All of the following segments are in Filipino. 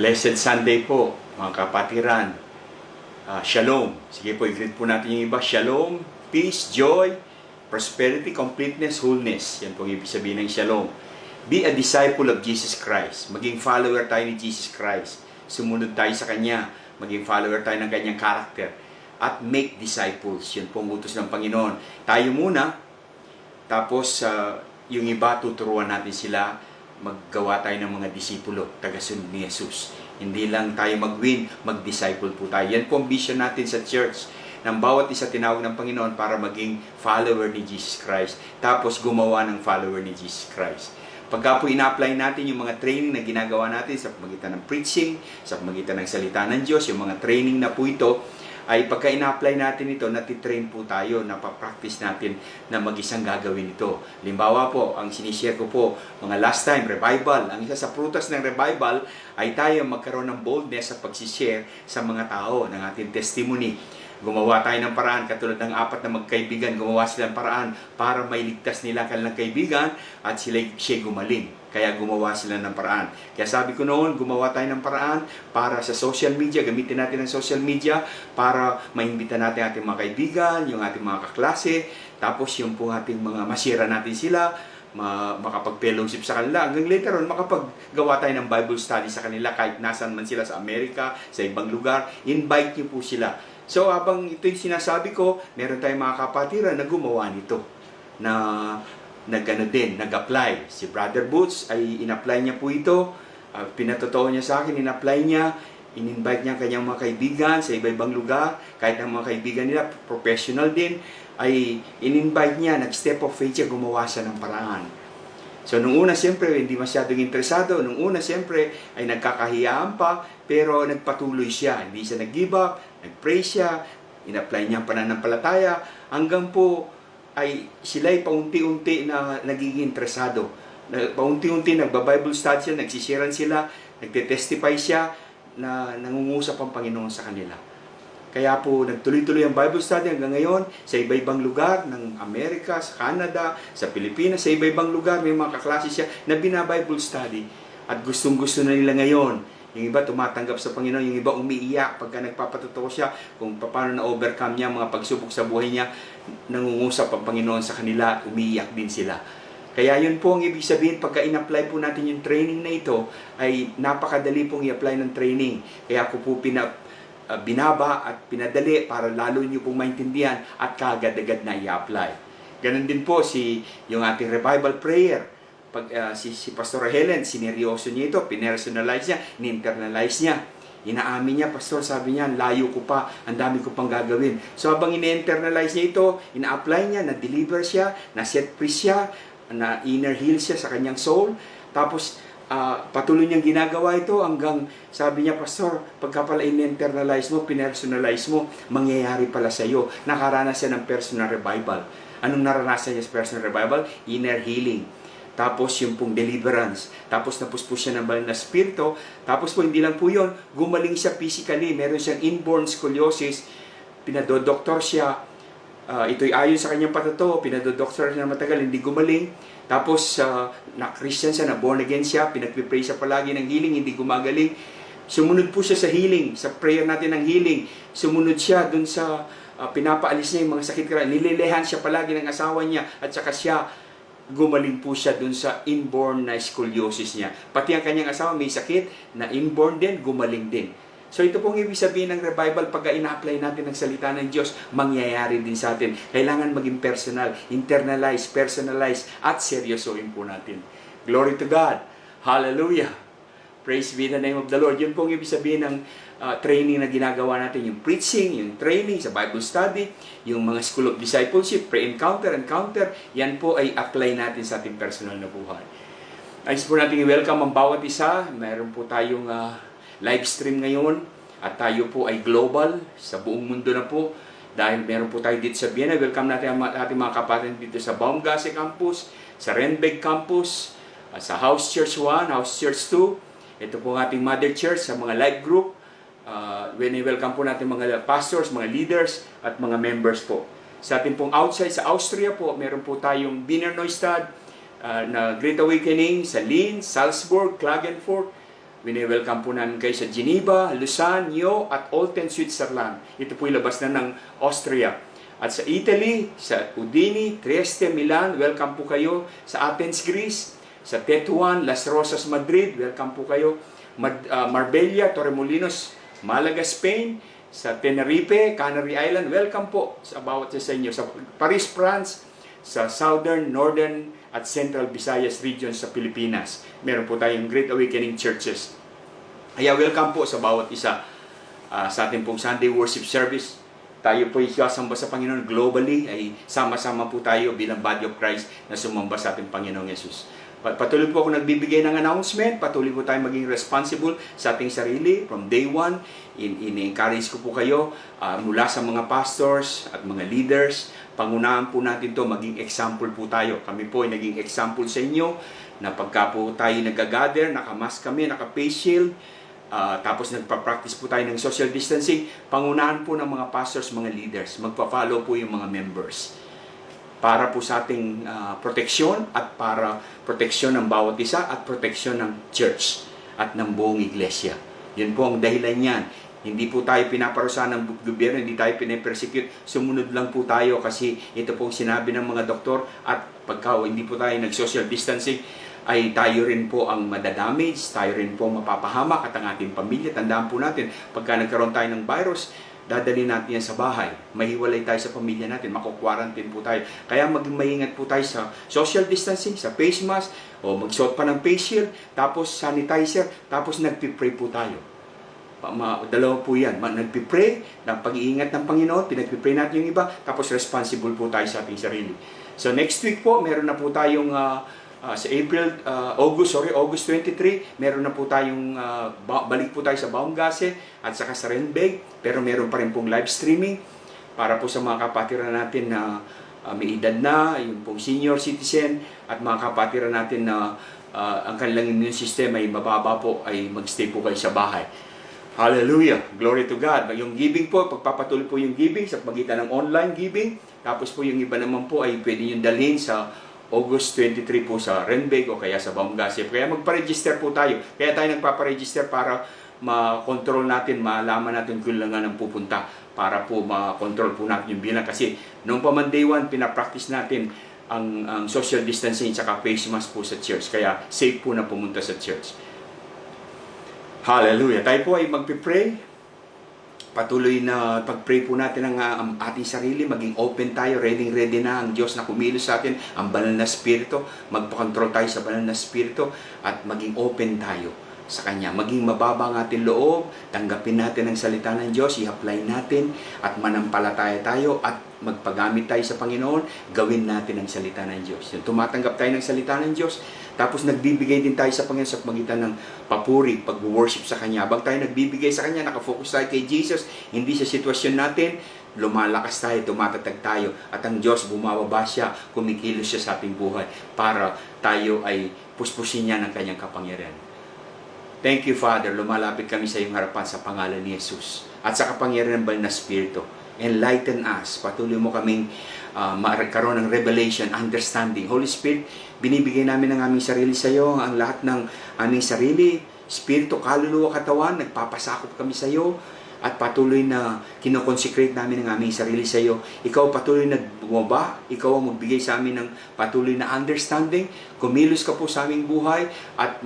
Blessed Sunday po, mga kapatiran. Shalom. Sige po, i-greet po natin yung iba. Shalom, peace, joy, prosperity, completeness, wholeness. Yan po ang ibig sabihin ng shalom. Be a disciple of Jesus Christ. Maging follower tayo ni Jesus Christ. Sumunod tayo sa Kanya. Maging follower tayo ng Kanyang character. At make disciples. Yan po ang utos ng Panginoon. Tayo muna. Tapos, yung iba, tuturuan natin sila. Maggawa tayo ng mga disipulo, tagasunod ni Jesus. Hindi lang tayo mag-win, mag-disciple po tayo. Yan po ang vision natin sa church. Nang bawat isa tinawag ng Panginoon para maging follower ni Jesus Christ. Tapos gumawa ng follower ni Jesus Christ. Pagka po ina-apply natin yung mga training na ginagawa natin sa pamagitan ng preaching, sa pamagitan ng salita ng Diyos, yung mga training na po ito, ay pagka ina-apply natin ito, natitrain po tayo, napapractice natin na mag-isang gagawin ito. Limbawa po, ang sinishare ko po, mga last time, revival. Ang isa sa prutas ng revival ay tayo magkaroon ng boldness sa pagsishare sa mga tao ng ating testimony. Gumawa tayo ng paraan, katulad ng 4 na magkaibigan, gumawa sila ng paraan para mailigtas nila kanilang kaibigan at siya gumaling. Kaya gumawa sila ng paraan. Kaya sabi ko noon, gumawa tayo ng paraan para sa social media, gamitin natin ang social media para maimbita natin ating mga kaibigan, yung ating mga kaklase, tapos yung po ating mga masira natin sila, makapag-fellowship sa kanila. Hanggang later on, makapaggawa tayo ng Bible study sa kanila kahit nasan man sila sa Amerika, sa ibang lugar, invite niyo po sila. So, habang ito yung sinasabi ko, meron tayong mga kapatiran na gumawa nito. Nag-apply. Si Brother Boots ay in-apply niya po ito. Pinatotoo niya sa akin, in-apply niya. In-invite niya kanyang mga kaibigan sa iba-ibang lugar. Kahit ang mga kaibigan nila, professional din, ay in-invite niya. Nag-step of faith siya, gumawa siya ng paraan. So, nung una, siyempre, hindi masyadong interesado. Nung una, siyempre, ay nagkakahiyaan pa, pero nagpatuloy siya. Hindi siya nag-give up, nag-pray siya, in-apply niya ang pananampalataya, hanggang po, ay sila'y paunti-unti na nagiging interesado. Paunti-unti, nagba-Bible study siya, nagsisharean sila, nagte-testify siya, na nangungusap ang Panginoon sa kanila. Kaya po, nagtuloy-tuloy ang Bible study hanggang ngayon sa iba-ibang lugar ng Amerika, sa Canada, sa Pilipinas, sa iba-ibang lugar, may mga kaklase siya na bina-Bible study. At gustong-gusto na nila ngayon. Yung iba tumatanggap sa Panginoon, yung iba umiiyak pagka nagpapatotoo siya kung paano na-overcome niya mga pagsubok sa buhay niya, nangungusap ang Panginoon sa kanila, umiiyak din sila. Kaya yun po ang ibig sabihin, pagka in-apply po natin yung training na ito, ay napakadali pong i-apply ng training. Kaya ako po binaba at pinadali para lalo niyo pong maintindihan at kaagad-agad na i-apply. Ganon din po yung ating revival prayer. Si Pastor Helen, sineryoso niya ito, pinersonalize niya, ni-internalize niya. Inaamin niya, Pastor, sabi niya, layo ko pa, ang dami ko pang gagawin. So habang ini-internalize niya ito, ina-apply niya, na-deliver siya, na-set free siya, na-inner heal siya sa kanyang soul. Tapos, patuloy niyang ginagawa ito hanggang sabi niya, Pastor, pagka pala in-internalize mo, pinersonalize mo, mangyayari pala sa iyo. Nakaranas siya ng personal revival. Anong naranasan niya sa personal revival? Inner healing. Tapos yung pong deliverance. Tapos napuspos siya ng banal na spirito. Tapos po hindi lang po yun, gumaling siya physically. Meron siyang inborn scoliosis. Pinadodoktor siya. Ito'y ayon sa kanyang patotoo. Pinadodoktor siya na matagal, hindi gumaling. Tapos na-Christian siya, na-born again siya. Pinagpipray siya palagi ng healing, hindi gumagaling. Sumunod po siya sa healing, sa prayer natin ng healing. Sumunod siya dun sa pinapaalis niya yung mga sakit. Nililehan siya palagi ng asawa niya. At saka siya, gumaling po siya dun sa inborn na scoliosis niya. Pati ang kanyang asawa may sakit na inborn din, gumaling din. So ito pong ibig sabihin ng revival, pag ina-apply natin ang salita ng Diyos, mangyayari din sa atin. Kailangan maging personal, internalize, personalize, at seryosoin po natin. Glory to God. Hallelujah. Praise be the name of the Lord. Yun pong ibig sabihin ng training na ginagawa natin, yung preaching, yung training sa Bible study, yung mga school of discipleship, pre-encounter, encounter, yan po ay apply natin sa ating personal na buhay. Ayos po natin i-welcome ang bawat isa. Meron po tayong live stream ngayon at tayo po ay global sa buong mundo na po. Dahil meron po tayo dito sa Vienna, welcome natin ang ating mga kapatid dito sa Baumgase Campus, sa Renberg Campus, sa House Church 1, House Church 2. Ito po ang ating Mother Church sa mga live group. Welcome po natin mga pastors, mga leaders, at mga members po. Sa ating pong outside, sa Austria po, meron po tayong Wiener Neustadt, na Great Awakening, sa Linz, Salzburg, Klagenfurt. Welcome po namin kayo sa Geneva, Lausanne, Nyon, at Olten, Switzerland. Ito po ilabas na ng Austria. At sa Italy, sa Udine, Trieste, Milan, welcome po kayo. Sa Athens, Greece, sa Tetuan, Las Rosas, Madrid, welcome po kayo. Marbella, Torremolinos, Malaga, Spain, sa Tenerife, Canary Island, welcome po sa bawat isa sa inyo. Sa Paris, France, sa Southern, Northern, at Central Visayas region sa Pilipinas. Meron po tayong Great Awakening Churches. Kaya welcome po sa bawat isa sa ating pong Sunday Worship Service. Tayo po isasamba sa Panginoon globally, ay sama-sama po tayo bilang Body of Christ na sumamba sa ating Panginoong Yesus. Patuloy po ako nagbibigay ng announcement, patuloy po tayo maging responsible sa ating sarili from day one. In-encourage ko po kayo mula sa mga pastors at mga leaders. Pangunahan po natin to, maging example po tayo. Kami po ay naging example sa inyo na pagka po tayo nag-gather, naka-mask kami, naka-face shield, tapos nagpa-practice po tayo ng social distancing, pangunahan po ng mga pastors, mga leaders, magpa-follow po yung mga members. Para po sa ating proteksyon at para proteksyon ng bawat isa at proteksyon ng church at ng buong iglesia. Yun po ang dahilan niyan. Hindi po tayo pinaparusahan ng gobyerno, hindi tayo pinapersecute. Sumunod lang po tayo kasi ito po sinabi ng mga doktor at pagka hindi po tayo nag-social distancing, ay tayo rin po ang madadamage, tayo rin po mapapahamak at ang ating pamilya. Tandaan po natin, pagka nagkaroon tayo ng virus, dadali natin yan sa bahay. Mahiwalay tayo sa pamilya natin. Mako-quarantine po tayo. Kaya maging maingat po tayo sa social distancing, sa face mask, o magsuot pa ng face shield, tapos sanitizer, tapos nagpipray po tayo. Dalawa po yan. Nagpipray ng pag-iingat ng Panginoon, pinagpipray natin yung iba, tapos responsible po tayo sa ating sarili. So next week po, meron na po tayong sa August 23, meron na po tayong balik po tayo sa Baumgase at saka sa Renbeg, pero meron pa rin pong live streaming para po sa mga kapatiran natin na may edad na, yung pong senior citizen at mga kapatiran natin na ang kanilang immune system ay mababa po, ay magstay po kayo sa bahay. Hallelujah! Glory to God! Yung giving po, pagpapatuloy po yung giving sa pagitan ng online giving, tapos po yung iba naman po ay pwede nyo dalhin sa August 23 po sa Renbeg o kaya sa Baumgase. Kaya magpa-register po tayo. Kaya tayo nagpapa-register para ma-control natin, malaman natin kung lang ang pupunta para po ma-control po natin yung bilang. Kasi noong pa man day one, pinapractice natin ang social distancing at face mask po sa church. Kaya safe po na pumunta sa church. Hallelujah! Tayo po ay magpipray. Patuloy na pag-pray po natin ang ating sarili, maging open tayo, ready na ang Diyos na kumilos sa atin, ang banal na spirito, magpakontrol tayo sa banal na spirito at maging open tayo sa Kanya. Maging mababa ang ating loob, tanggapin natin ang salita ng Diyos, i-apply natin at manampalataya tayo at magpagamit tayo sa Panginoon, gawin natin ang salita ng Diyos. Yung tumatanggap tayo ng salita ng Diyos, tapos nagbibigay din tayo sa Panginoon sa pagitan ng papuri, pag-worship sa Kanya. Habang tayo nagbibigay sa Kanya, nakafocus tayo kay Jesus, hindi sa sitwasyon natin, lumalakas tayo, tumatatag tayo, at ang Diyos bumababa siya, kumikilos siya sa ating buhay para tayo ay puspusin niya ng Kanyang kapangyarihan. Thank you, Father. Lumalapit kami sa iyong harapan sa pangalan ni Jesus at sa kapangyarihan ng banal na Espiritu. Enlighten us. Patuloy mo kaming magkaroon ng revelation, understanding. Holy Spirit, binibigay namin ang aming sarili sa iyo, ang lahat ng aming sarili, Espiritu, kaluluwa, katawan, nagpapasakop kami sa iyo at patuloy na kinoconsecrate namin ang aming sarili sa iyo. Ikaw patuloy na bumaba, ikaw ang magbigay sa amin ng patuloy na understanding, kumilos ka po sa aming buhay at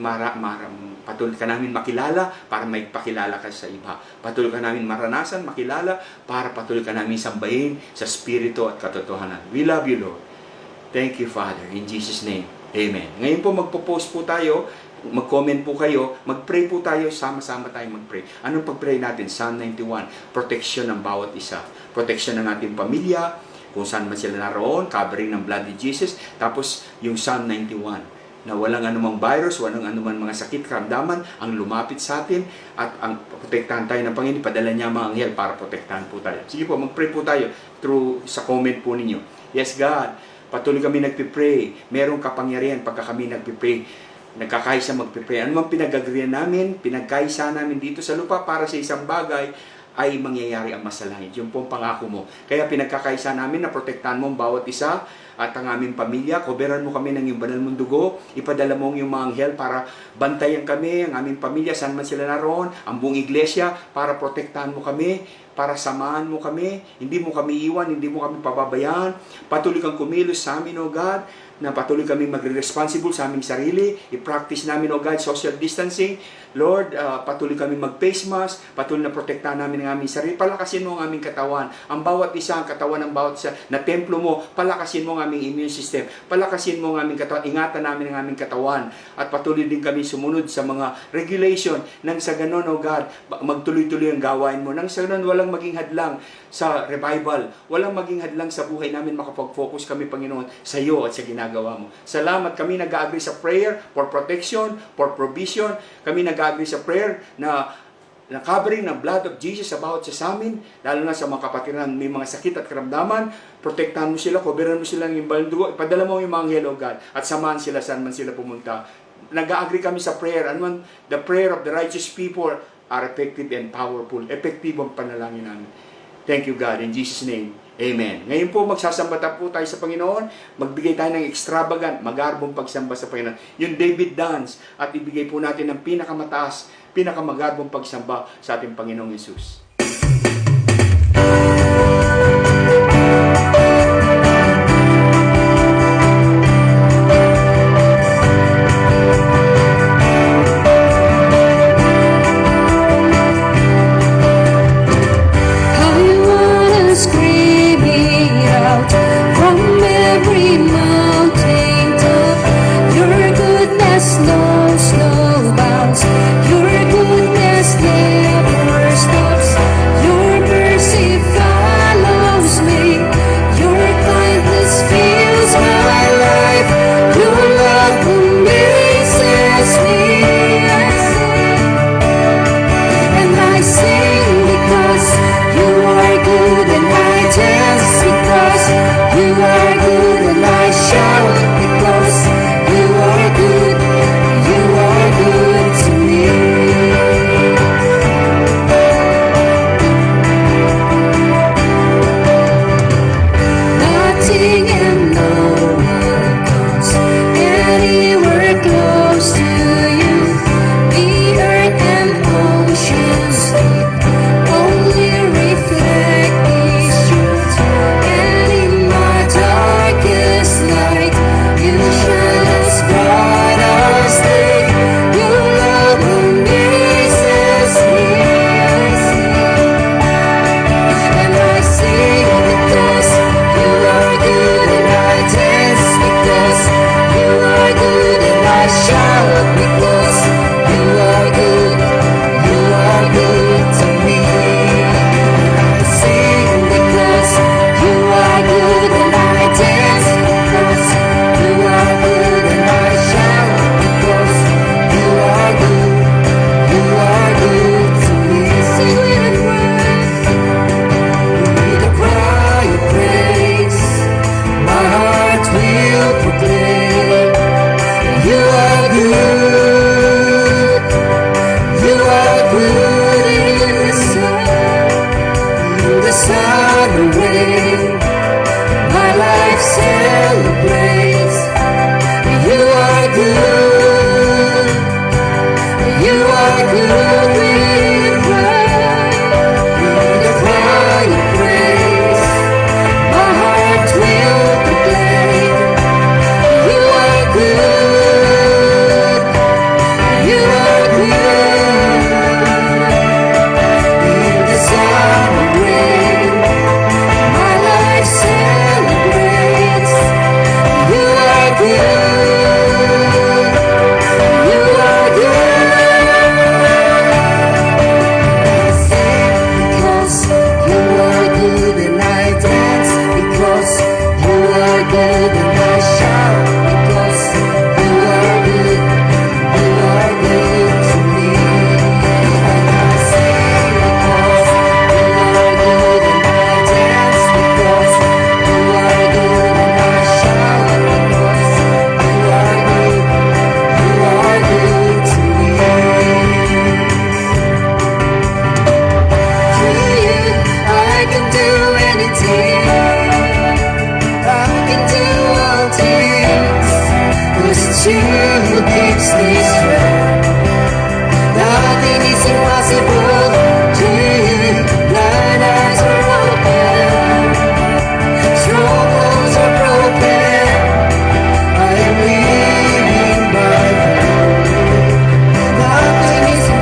patuloy ka namin makilala para may pakilala ka sa iba. Patuloy ka namin maranasan, makilala para patuloy ka namin sambahin sa Espiritu at katotohanan. We love you, Lord. Thank you, Father. In Jesus' name, Amen. Ngayon po magpo-post po tayo, mag-comment po kayo, mag-pray po tayo, sama-sama tayo mag-pray. Anong pag-pray natin? Psalm 91, protection ng bawat isa. Protection ng ating pamilya, kung saan man sila naroon, covering ng blood of Jesus. Tapos yung Psalm 91, na walang anumang virus, walang anumang mga sakit, karamdaman, ang lumapit sa atin, at ang protektahan tayo ng Panginoon, padala niya mga anghel para protektahan po tayo. Sige po, mag-pray po tayo through sa comment po ninyo. Yes, God, patuloy kami nagpipray. Merong kapangyarihan pagka kami nagpipray. Nagkakaisa magpipray. Ano man pinag-agreean namin, pinagkaisa namin dito sa lupa para sa isang bagay, ay mangyayari ang masalangit. Yung pong pangako mo. Kaya pinagkakaisa namin na protektahan mo ang bawat isa at ang aming pamilya. Koberan mo kami ng iyong banal mong dugo. Ipadala mo ang iyong mga anghel para bantayan kami, ang aming pamilya, saan man sila naroon, ang buong iglesia, para protektahan mo kami, para samahan mo kami, hindi mo kami iwan, hindi mo kami pababayaan. Patuloy kang kumilos sa amin, O God, na patuloy kami magre-responsible sa aming sarili. I-practice namin, O God, social distancing. Lord, patuloy kami mag-face mask, patuloy na protektahan namin ang aming sarili. Palakasin mo ang aming katawan. Ang bawat isa, ang katawan ng bawat isa na templo mo, palakasin mo ang aming immune system. Palakasin mo ang aming katawan. Ingatan namin ang aming katawan. At patuloy din kami sumunod sa mga regulation nang sa ganon, O God, magtuloy-tuloy ang gawain mo. Nang sa ganon, walang maging hadlang sa revival. Walang maging hadlang sa buhay namin. Makapag-focus kami, Panginoon, sa iyo at sa ginagawa mo. Salamat. Kami nag-agree sa prayer for protection, for provision. Kami nag-agree sa prayer na covering ng blood of Jesus about sa amin, lalo na sa mga kapatid na may mga sakit at karamdaman. Protektahan mo sila, coveran mo sila ng imbalang dugo, ipadala mo yung mga anghel, O God, at samahan sila saan man sila pumunta. Nag-agree kami sa prayer. The prayer of the righteous people are effective and powerful. Epektibo ang panalangin namin. Thank you, God. In Jesus' name, amen. Ngayon po, magsasambata po tayo sa Panginoon. Magbigay tayo ng extravagant, magarbong pagsamba sa Panginoon. Yung David dance, at ibigay po natin ng pinakamataas, pinakamagarbong pagsamba sa ating Panginoong Hesus. Nothing is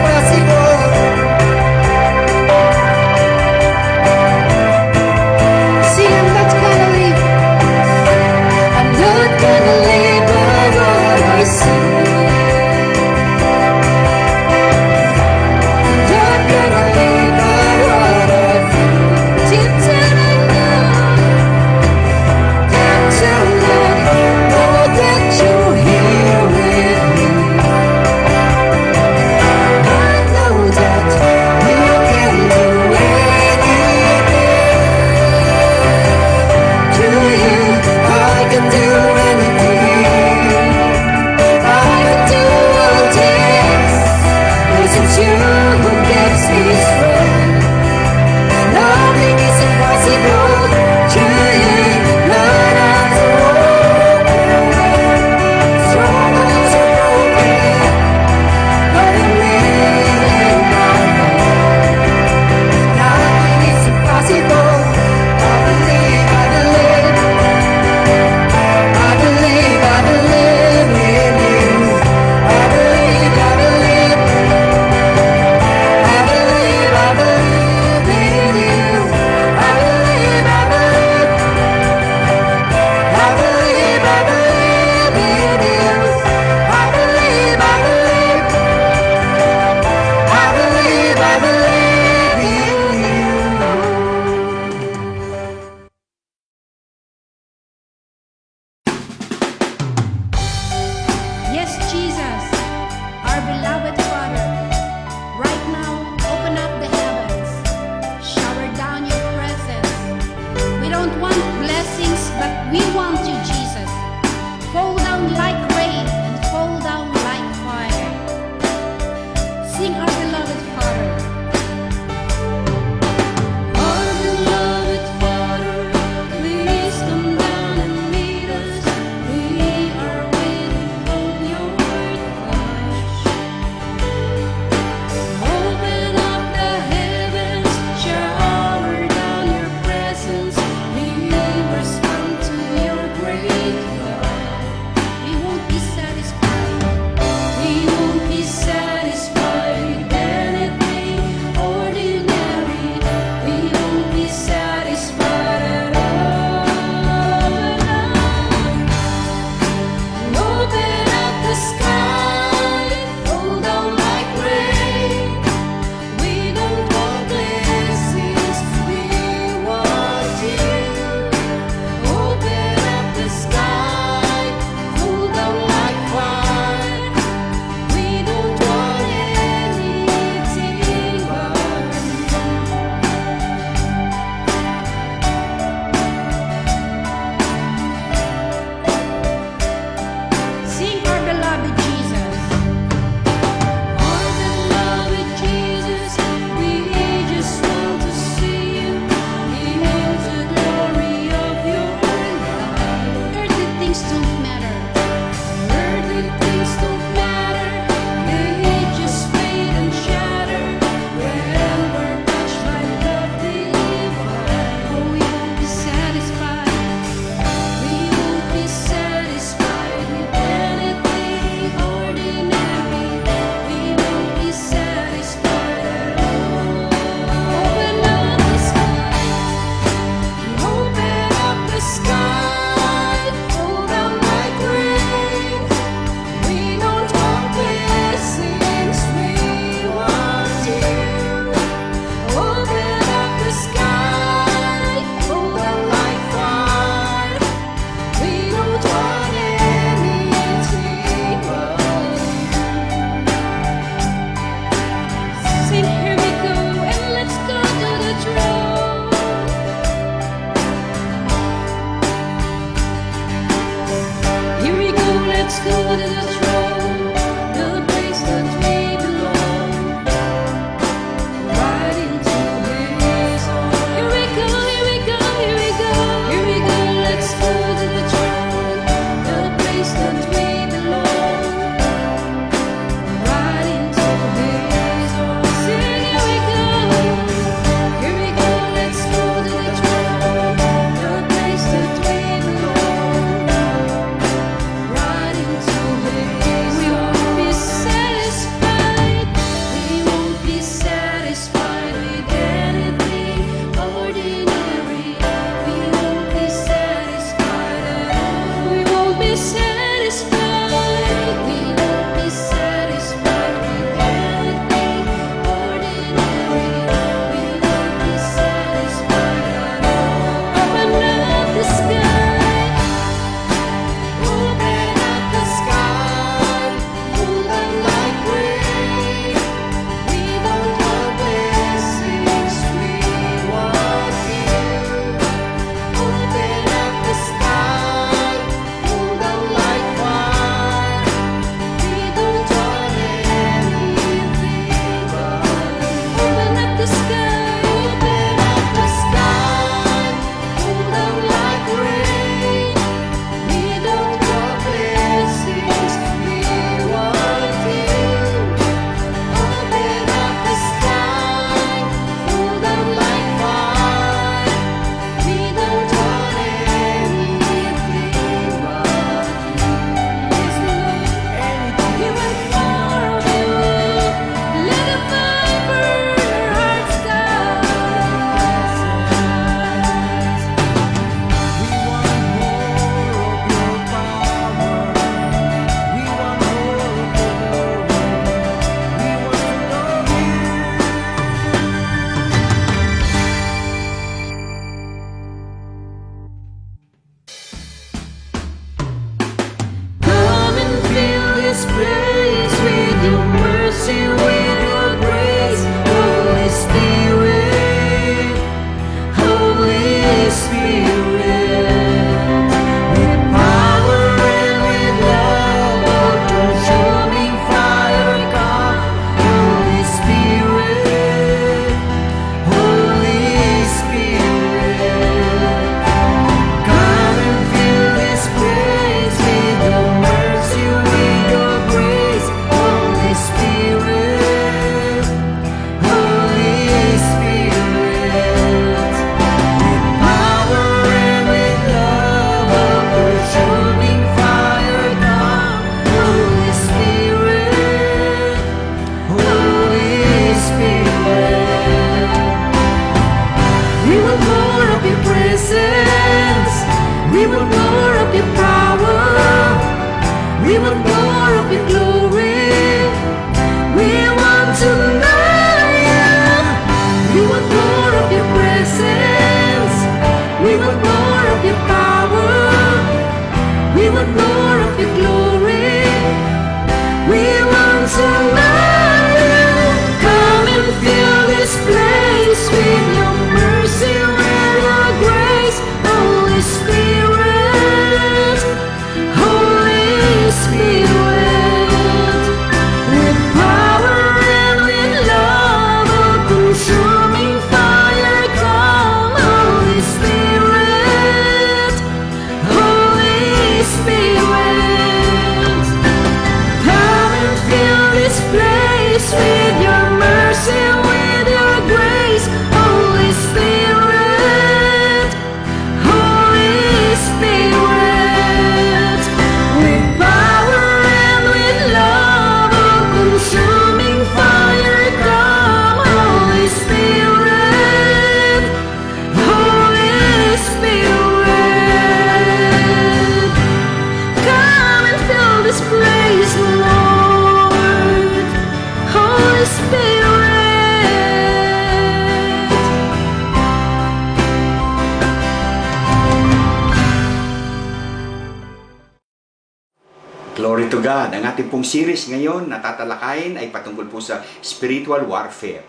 to God. Ang ating pong series ngayon na tatalakayin ay patungkol po sa spiritual warfare.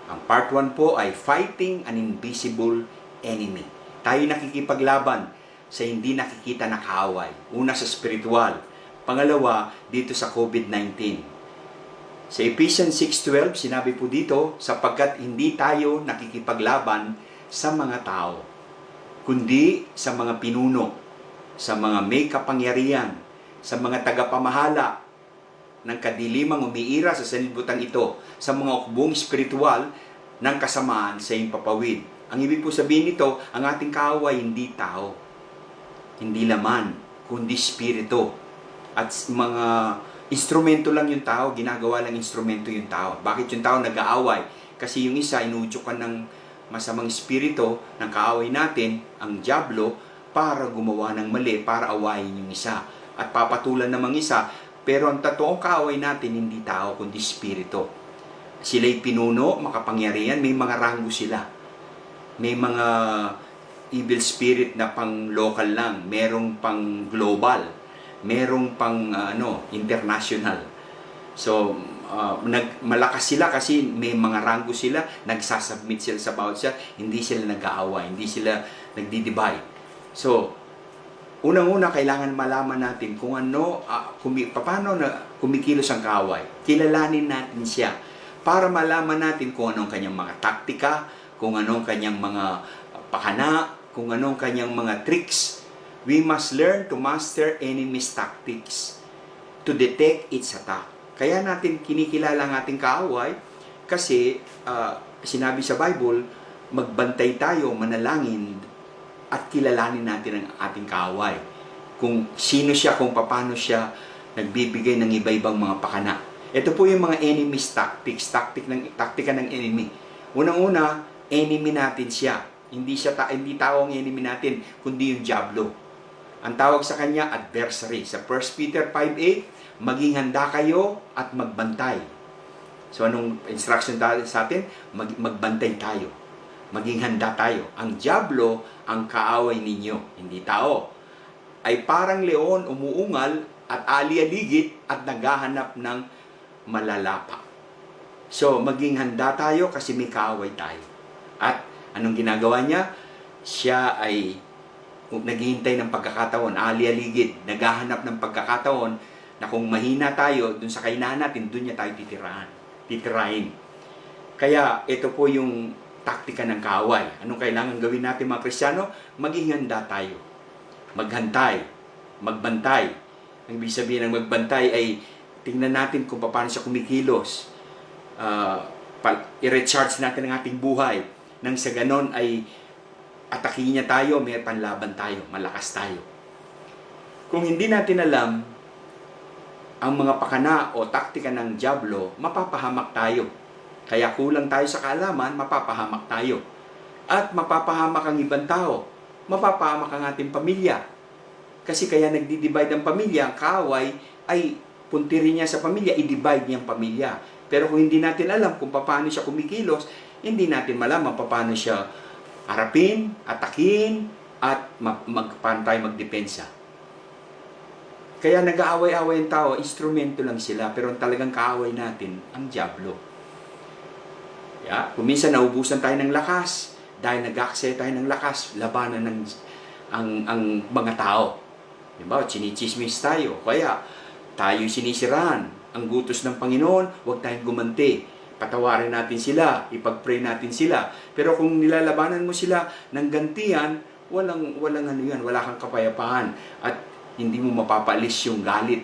Ang part 1 po ay fighting an invisible enemy. Tayo nakikipaglaban sa hindi nakikita na kaaway. Una sa spiritual. Pangalawa, dito sa COVID-19. Sa Ephesians 6:12, sinabi po dito, sapagkat hindi tayo nakikipaglaban sa mga tao, kundi sa mga pinuno, sa mga may kapangyarihan, sa mga tagapamahala ng kadilimang umiira sa sanlibutan ito, sa mga ukbong espiritual ng kasamaan sa impapawid. Ang ibig po sabihin nito, ang ating kaaway hindi tao, hindi laman, kundi spirito. At mga instrumento lang yung tao, ginagawa lang instrumento yung tao. Bakit yung tao nag-aaway? Kasi yung isa, inuudyok ng masamang espiritu ng kaaway natin, ang diablo, para gumawa ng mali, para awayin yung isa. At papatulan namang isa, pero ang totoong kaaway natin hindi tao kundi spirito. Sila'y pinuno, makapangyarihan, may mga ranggo sila. May mga evil spirit na pang local lang, merong pang global, merong pang international. So malakas sila kasi may mga ranggo sila, nagsasubmit sila sa bawat siya, hindi sila nag-aaway, hindi sila nagdi-divide. So unang-una, kailangan malaman natin kung paano na kumikilos ang kaaway. Kilalanin natin siya para malaman natin kung anong kanyang mga taktika, kung anong kanyang mga pakana, kung anong kanyang mga tricks. We must learn to master enemy's tactics to detect its attack. Kaya natin kinikilala ang ating kaaway kasi sinabi sa Bible, magbantay tayo, manalangin, at kilalanin natin ang ating kaaway. Kung sino siya, kung paano siya nagbibigay ng iba-ibang mga pakana. Ito po yung mga enemy's tactics, taktika ng enemy. Unang-una, enemy natin siya. Hindi tao ang enemy natin, kundi yung diablo. Ang tawag sa kanya, adversary. Sa 1 Peter 5:8, maging handa kayo at magbantay. So anong instruction sa atin? Magbantay tayo. Maging handa tayo. Ang diablo, ang kaaway ninyo, hindi tao, ay parang leon umuungal at ali-aligid at naghahanap ng malalapa. So, maging handa tayo kasi may kaaway tayo. At anong ginagawa niya? Siya ay naghihintay ng pagkakataon, ali-aligid, naghahanap ng pagkakataon na kung mahina tayo, dun sa kainahan natin, dun niya tayo titirahin. Kaya, ito po yung taktika ng kaaway. Anong kailangan gawin natin mga Kristiyano? Maging handa tayo. Maghantay. Magbantay. Ang ibig sabihin ng magbantay ay tingnan natin kung paano siya kumikilos. I-recharge natin ang ating buhay. Nang sa ganon ay atakin niya tayo, may panlaban tayo, malakas tayo. Kung hindi natin alam ang mga pakana o taktika ng diablo, mapapahamak tayo. Kaya kulang tayo sa kaalaman, mapapahamak tayo. At mapapahamak ang ibang tao. Mapapahamak ang ating pamilya. Kasi kaya nagdi-divide ang pamilya, ang kaaway ay puntirin niya sa pamilya, i-divide niya ang pamilya. Pero kung hindi natin alam kung paano siya kumikilos, hindi natin malaman paano siya harapin, atakin, at paano tayo magdepensa. Kaya nag-aaway-aaway ang tao, instrumento lang sila, pero ang talagang kaaway natin, ang diablo. Kung minsan naubusan tayo ng lakas, dahil nag-aaksaya tayo ng lakas, labanan ng ang mga tao. Diba? Chinichismis tayo. Kaya tayo sinisiraan. Ang gutos ng Panginoon, huwag tayong gumanti. Patawarin natin sila, ipag-pray natin sila. Pero kung nilalabanan mo sila ng gantihan, wala kang kapayapaan. At hindi mo mapapaalis yung galit.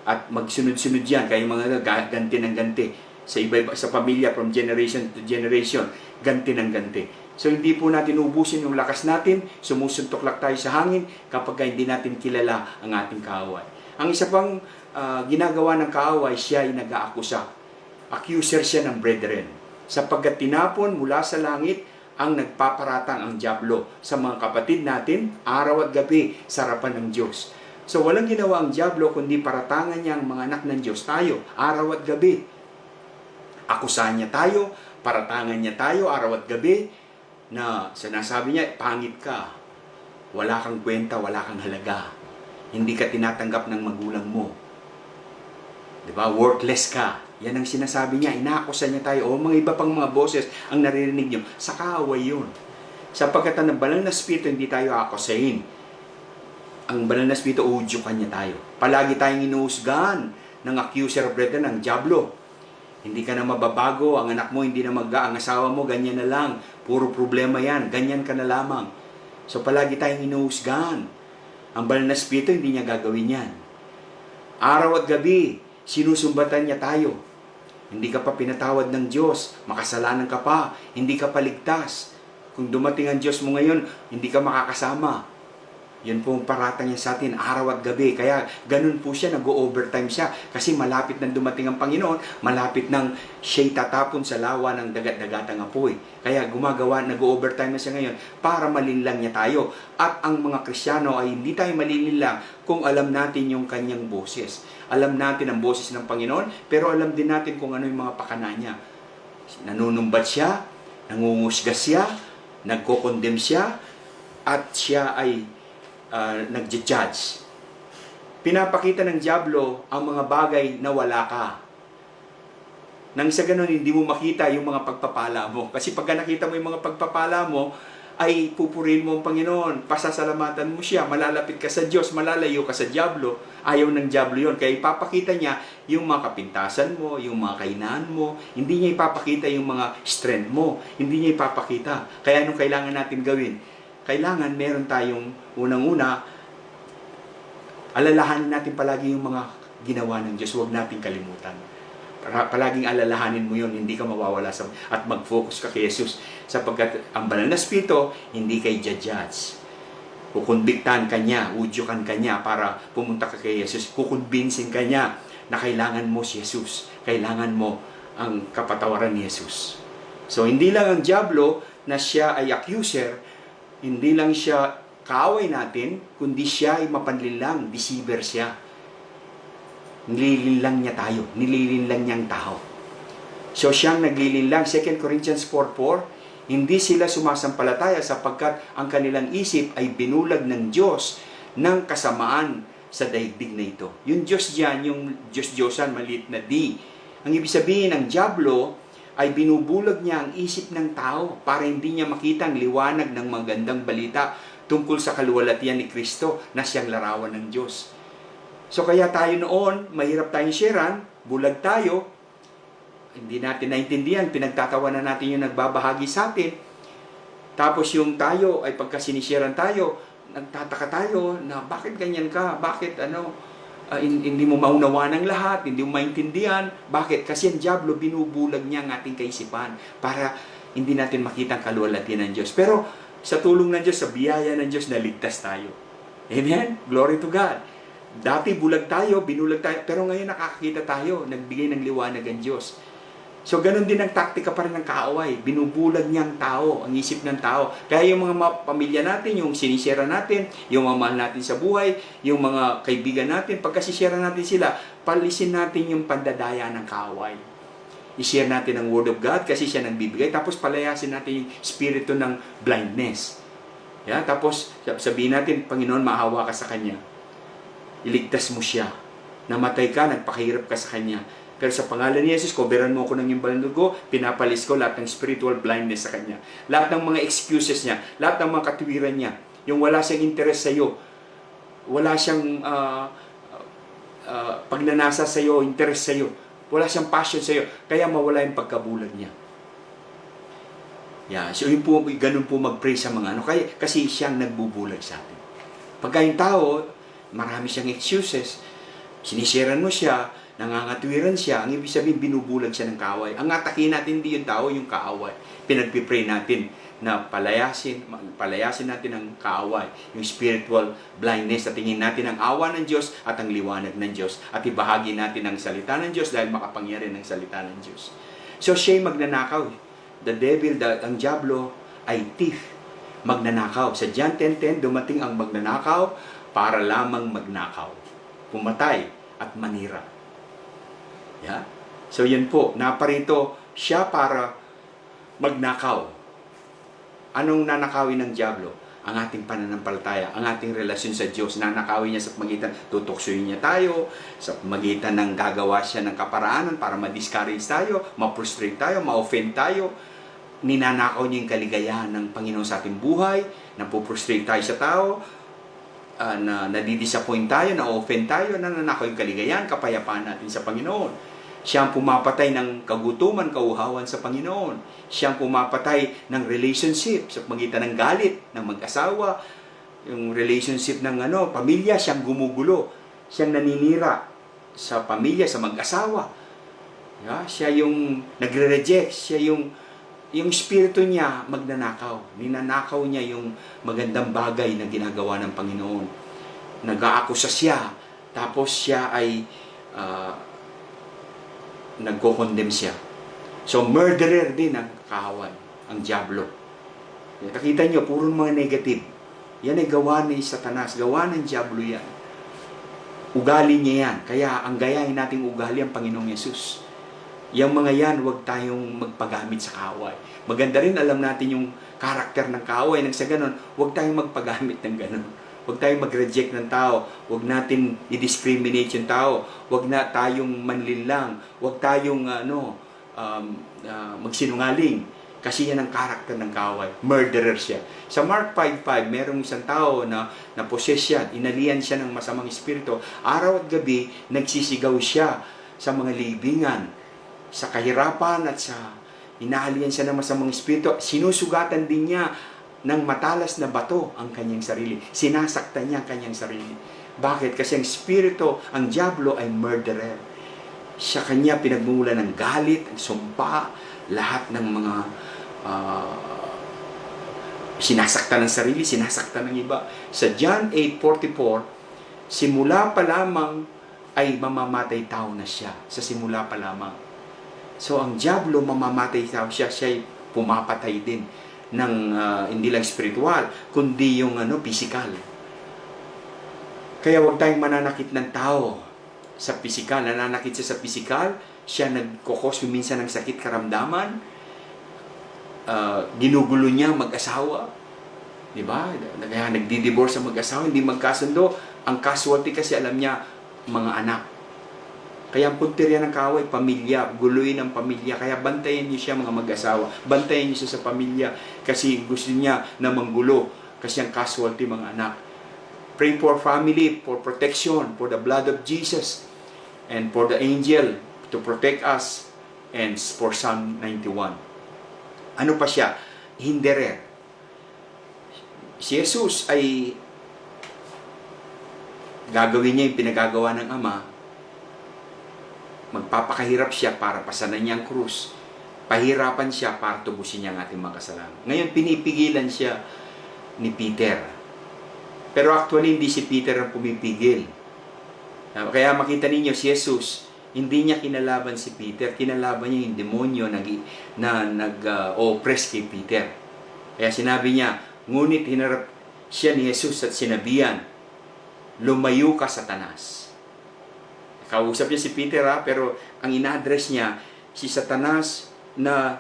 At magsunod-sunod yan, kaya mga ganti ng ganti. Sa pamilya, from generation to generation, ganti ng ganti. So hindi po natin ubusin yung lakas natin, sumusuntok lang tayo sa hangin kapag hindi natin kilala ang ating kaaway. Ang isa pang ginagawa ng kaaway, siya ay nag-aakusa. Accuser siya ng brethren. Sapagkat tinapon mula sa langit ang nagpaparatang ang diablo sa mga kapatid natin, araw at gabi, sa harapan ng Diyos. So walang ginawa ang diablo kundi paratangan niya ang mga anak ng Diyos, tayo, araw at gabi. Akusahan niya tayo, paratangan niya tayo araw at gabi na sinasabi niya, pangit ka, wala kang kwenta, wala kang halaga, hindi ka tinatanggap ng magulang mo, Di ba? Worthless ka. Yan ang sinasabi niya. Inaakusa niya tayo. O mga iba pang mga boses ang naririnig niyo. Sa kaaway yun. Sapagkat ang banal na spirito, hindi tayo akusahin. Ang banal na spirito, udyukan niya tayo. Palagi tayong inuusgahan ng accuser of brethren, ng diablo. Hindi ka na mababago, ang anak mo hindi na ang asawa mo, ganyan na lang. Puro problema yan, ganyan ka na lamang. So palagi tayong inuusgahan. Ang banal na spirito, hindi niya gagawin yan. Araw at gabi, sinusumbatan niya tayo. Hindi ka pa pinatawad ng Diyos, makasalanan ka pa, hindi ka paligtas. Kung dumating ang Diyos mo ngayon, hindi ka makakasama. Yan po ang paratang niya sa atin, araw at gabi. Kaya ganun po siya, nag-overtime siya. Kasi malapit nang dumating ang Panginoon, malapit nang siya'y tatapon sa lawa ng dagat-dagatang apoy. Kaya nag-overtime na siya ngayon para malinlang niya tayo. At ang mga Kristiyano ay hindi tayo malinlang kung alam natin yung kanyang boses. Alam natin ang boses ng Panginoon, pero alam din natin kung ano yung mga pakana niya. Nanunumbat siya, nangungusga siya, nagko-condemn siya, at siya ay nagja-judge. Pinapakita ng diablo ang mga bagay na wala ka. Nang sa ganun, hindi mo makita yung mga pagpapala mo. Kasi pagka nakita mo yung mga pagpapala mo, ay pupurihin mo ang Panginoon, pasasalamatan mo siya, malalapit ka sa Diyos, malalayo ka sa diablo. Ayaw ng diablo yun. Kaya ipapakita niya yung mga kapintasan mo, yung mga kainaan mo. Hindi niya ipapakita yung mga strength mo. Hindi niya ipapakita. Kaya anong kailangan natin gawin? Kailangan meron tayong unang-una, alalahanin natin palagi yung mga ginawa ng Diyos. Huwag natin kalimutan. Palaging alalahanin mo yun, hindi ka mawawala at mag-focus ka kay Jesus. Sapagkat ang banal na spirito, hindi kay judge. Kukonbiktahan ka niya, udyukan ka niya para pumunta ka kay Jesus. Kukonbinsin ka niya na kailangan mo si Jesus. Kailangan mo ang kapatawaran ni Jesus. So, hindi lang ang diablo na siya ay accuser, hindi lang siya kaaway natin, kundi siya ay mapanlinlang, deceiver siya. Nililinlang niya tayo, nililinlang niyang tao. So siyang naglilinlang, 2 Corinthians 4:4, hindi sila sumasampalataya sapagkat ang kanilang isip ay binulag ng Diyos ng kasamaan sa daigdig na ito. Yung Diyos diyan, yung Diyos-Diyosan, maliit na di. Ang ibig sabihin ng diablo, ay binubulag niya ang isip ng tao para hindi niya makita ang liwanag ng magandang balita tungkol sa kaluwalhatian ni Kristo na siyang larawan ng Diyos. So kaya tayo noon, mahirap tayong sharean, bulag tayo, hindi natin naintindihan, pinagtatawanan natin yung nagbabahagi sa atin. Tapos yung tayo ay pagka sinisharean tayo, nagtataka tayo na bakit ganyan ka, bakit hindi mo maunawa ng lahat, hindi mo maintindihan. Bakit? Kasi ang diablo, binubulag niya ang ating kaisipan para hindi natin makita ang kaluwalhatian ng Diyos. Pero sa tulong ng Diyos, sa biyaya ng Diyos, naligtas tayo. Amen? Glory to God. Dati bulag tayo, binulag tayo, pero ngayon nakakakita tayo, nagbigay ng liwanag ang Diyos. So, ganun din ang taktika pa rin ng kaaway. Binubulag niya ang tao, ang isip ng tao. Kaya yung mga pamilya natin, yung sinisira natin, yung mga mahal natin sa buhay, yung mga kaibigan natin, pagka sisira natin sila, palisin natin yung pandadaya ng kaaway. I-share natin ang Word of God kasi siya nagbibigay. Tapos palayasin natin yung spirito ng blindness. Tapos sabihin natin, Panginoon, maawa ka sa Kanya. Iligtas mo siya. Namatay ka, nagpakahirap ka sa Kanya. Pero sa pangalan ni Jesus, coveran mo ko ng iyong banal na dugo, pinapalis ko lahat ng spiritual blindness sa Kanya. Lahat ng mga excuses niya, lahat ng mga katuwiran niya, yung wala siyang interest sa iyo, wala siyang pagnanasa sa iyo, interest sa iyo, wala siyang passion sa iyo, kaya mawala yung pagkabulag niya. So yun po, ganun po mag-pray sa mga kasi siyang nagbubulag sa atin. Pagka yung tao, marami siyang excuses, sinisiran mo siya, nangangatwiran siya, ang ibig sabihin binubulag siya ng kaaway. Ang atake natin hindi yung tao, yung kaaway. Pinagpipray natin na palayasin natin ang kaaway, yung spiritual blindness, at tingin natin ang awa ng Diyos at ang liwanag ng Diyos, at ibahagi natin ang salita ng Diyos dahil makapangyarihan ng salita ng Diyos. So siya'y magnanakaw. The devil, ang diablo ay thief, magnanakaw. Sa John 10:10, dumating ang magnanakaw para lamang magnakaw, pumatay at manira. So yan po, naparito siya para magnakaw. Anong nanakawin ng diablo? ang ating pananampalataya, ang ating relasyon sa Diyos. Nanakawin niya sa pagitan, tutuksoyin niya tayo, sa pagitan ng gagawa siya ng kaparaanan para ma-discourage tayo, ma-frustrate tayo, ma-offend tayo. Ninanakaw niya yung kaligayahan ng Panginoon sa ating buhay, napuprostrate tayo sa tao, na nadidisappoint tayo, na-offend tayo, nananakaw yung kaligayahan, kapayapaan natin sa Panginoon. Siya ang pumapatay ng kagutuman, kauhawan sa Panginoon. Siya ang pumapatay ng relationship sa pagitan ng galit ng mag-asawa, yung relationship ng pamilya, siyang gumugulo. Siyang naninira sa pamilya, sa mag-asawa. Yeah? Siya yung nagre-reject, siya yung espiritu niya magnanakaw. Ninanakaw niya yung magandang bagay na ginagawa ng Panginoon. Nag-aakusa siya, tapos siya ay nagko-condemn siya. So, murderer din ang kahawan, ang diablo. Nakita nyo, puro mga negative. Yan ay gawa ni Satanas, gawa ng diablo yan. Ugali niya yan. Kaya ang gayahin nating ugali ang Panginoong Yesus. Yung mga yan, huwag tayong magpagamit sa kaaway. Maganda rin alam natin yung karakter ng kaaway. Nang sa ganun, huwag tayong magpagamit ng ganun. Huwag tayong mag-reject ng tao. Huwag natin i-discriminate yung tao. Huwag na tayong manlinlang. Huwag tayong magsinungaling. Kasi yan ang karakter ng kaaway. Murderer siya. Sa Mark 5:5, merong isang tao na possess siya. Inalian siya ng masamang espiritu. Araw at gabi, nagsisigaw siya sa mga libingan, sa kahirapan at sa inaalian siya ng masamang espiritu. Sinusugatan din niya ng matalas na bato ang kanyang sarili. Sinasaktan niya ang kanyang sarili. Bakit? Kasi ang espiritu, ang diablo ay murderer. Sa kanya pinagmumula ng galit, ng sumpa, lahat ng mga sinasaktan ng sarili, sinasaktan ng iba. Sa John 8:44, simula pa lamang ay mamamatay tao na siya. Sa simula pa lamang. So ang diablo mamamatay tao siya, siya'y pumapatay din ng hindi lang spiritual, kundi yung physical. Kaya huwag tayong mananakit ng tao sa physical. Nananakit siya sa physical, siya nagkukos minsan ng sakit karamdaman, ginugulo niya mag-asawa, di ba? Kaya nagdi-divorce ang mag-asawa, hindi magkasundo. Ang casualty kasi alam niya, mga anak. Kaya ang punteriya ng kaaway, pamilya, guluhin ang pamilya. Kaya bantayan niyo siya mga mag-asawa. Bantayan niyo siya sa pamilya kasi gusto niya na manggulo. Kasi ang casualty mga anak. Pray for family, for protection, for the blood of Jesus, and for the angel to protect us, and for Psalm 91. Ano pa siya? Hinderer. Si Jesus ay gagawin niya yung pinagagawa ng Ama. Magpapakahirap siya para pasanan niya ang krus. Pahirapan siya para tubusin niya ang ating mga kasalanan. Ngayon, pinipigilan siya ni Peter. Pero actually, hindi si Peter ang pumipigil. Kaya makita ninyo, si Jesus, hindi niya kinalaban si Peter. Kinalaban niya yung demonyo na nag-oppress kay Peter. Kaya sinabi niya, ngunit hinarap siya ni Jesus at sinabihan, lumayo ka, Satanas. Kausap niya si Peter, pero ang ina-address niya, si Satanas na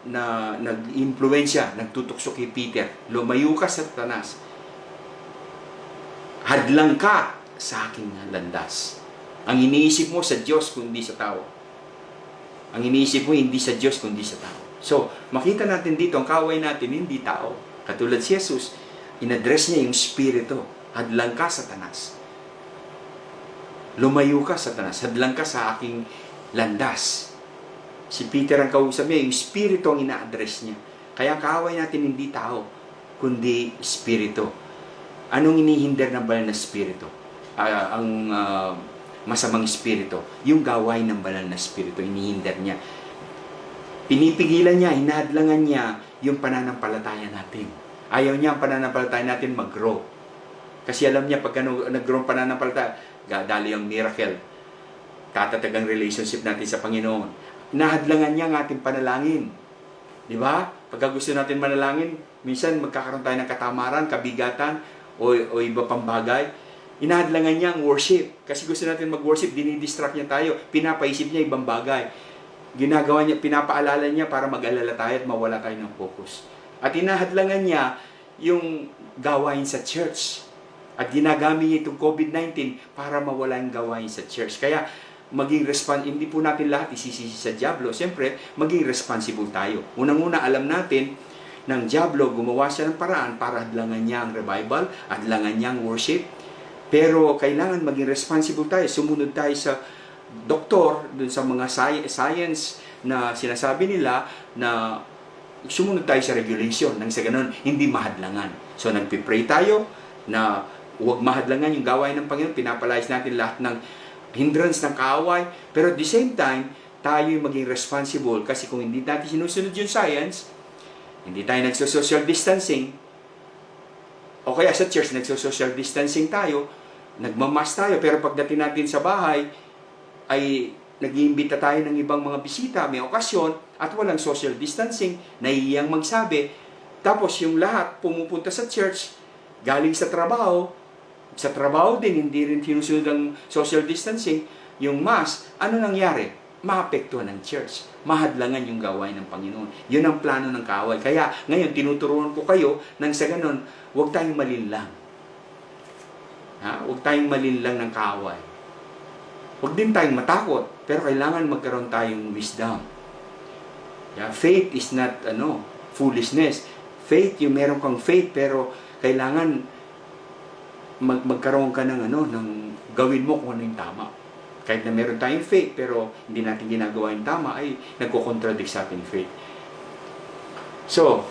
nag-impluensya, nagtutukso kay Peter. Lumayo ka, Satanas. Hadlang ka sa aking landas. Ang iniisip mo sa Diyos kundi sa tao. Ang iniisip mo hindi sa Diyos kundi sa tao. So, makita natin dito, ang kaaway natin hindi tao. Katulad si Jesus, in-address niya yung spirito. Hadlang ka, Satanas. Lumayo ka, Satanas. Hadlang ka sa aking landas. Si Peter ang kausap niya, yung spirito ang ina-address niya. Kaya ang kaaway natin hindi tao, kundi spirito. Anong inihinder ng banal na spirito? Ang masamang spirito. Yung gawain ng banal na spirito, inihinder niya. Pinipigilan niya, hinahadlangan niya yung pananampalataya natin. Ayaw niya ang pananampalataya natin mag-grow. Kasi alam niya, pagka nag-grow ang pananampalataya, dali ang miracle, tatatag ang relationship natin sa Panginoon. Nahadlangan niya ang ating panalangin. Di ba? Pagka gusto natin manalangin, minsan magkakaroon tayo ng katamaran, kabigatan, o iba pang bagay. Inahadlangan niya ang worship. Kasi gusto natin mag-worship, dinidistract niya tayo. Pinapaisip niya ibang bagay. Ginagawa niya, pinapaalala niya para mag-alala tayo at mawala tayo ng focus. At inahadlangan niya yung gawain sa church. At ginagamit itong COVID-19 para mawala yung gawain sa church. Kaya hindi po natin lahat isisisi sa Diablo. Siyempre, maging responsible tayo. Unang-una, alam natin ng Diablo, gumawa siya ng paraan para hadlangan niya ang revival, hadlangan niya ang worship. Pero kailangan maging responsible tayo. Sumunod tayo sa doktor, dun sa mga science na sinasabi nila na sumunod tayo sa regulation. Nang sa ganun, hindi mahadlangan. So, nagpipray tayo na huwag mahadlangan yung gawain ng Panginoon. Pinapalayas natin lahat ng hindrance ng kaaway. Pero at the same time, tayo yung maging responsible. Kasi kung hindi natin sinusunod yung science, hindi tayo nagso-social distancing, o kaya sa church, nagso-social distancing tayo, nagmamas tayo, pero pagdating natin sa bahay, ay nag-iimbita tayo ng ibang mga bisita, may okasyon, at walang social distancing, nahihiyang magsabi. Tapos yung lahat pumupunta sa church, galing sa trabaho din, hindi rin sinusunod ang social distancing, yung mass, ano nangyari? Maapektuhan ng church. Mahadlangan yung gawain ng Panginoon. Yun ang plano ng kaaway. Kaya ngayon, tinuturuan ko kayo nang sa ganun, huwag tayong malinlang. Huwag tayong malinlang ng kaaway. Huwag din tayong matakot, pero kailangan magkaroon tayong wisdom. Faith is not foolishness. Faith, yung meron kang faith, pero kailangan magkaroon ka ng gawin mo kung ano yung tama. Kahit na meron tayong faith, pero hindi natin ginagawa yung tama, ay nagko-contradict sa ating faith. So,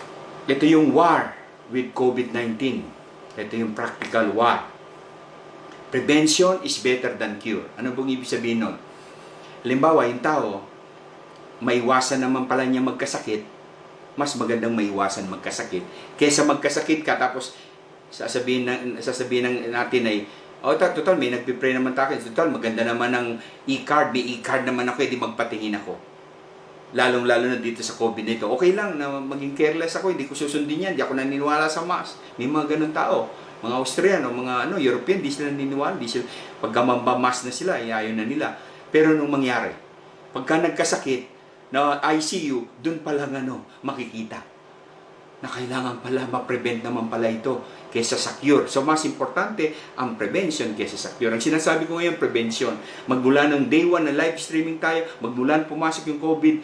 ito yung war with COVID-19. Ito yung practical war. Prevention is better than cure. Ano bang ibig sabihin nun? Halimbawa, yung tao, maiwasan naman pala niya magkasakit, mas magandang maiwasan magkasakit kaysa magkasakit ka tapos sasabihin natin ay total may nagpipray naman tayo, total maganda naman ang e-card, may e-card naman ako, edi magpatingin ako. Lalong-lalo na dito sa COVID nito. Okay lang na maging careless ako, hindi ko susundin yan, hindi ako naniniwala sa mask. May mga ganun tao, mga Austrian o mga European, di sila naniniwala, pagka mambamask na sila, ayaw na nila. Pero nung mangyari, pagka nagkasakit na ICU, dun palang makikita na kailangan pala ma-prevent naman pala ito kaysa sa cure. So, mas importante ang prevention kaysa sa cure. Ang sinasabi ko ngayon, prevention. Magmula ng day 1 na live streaming tayo, magmula pumasok yung COVID,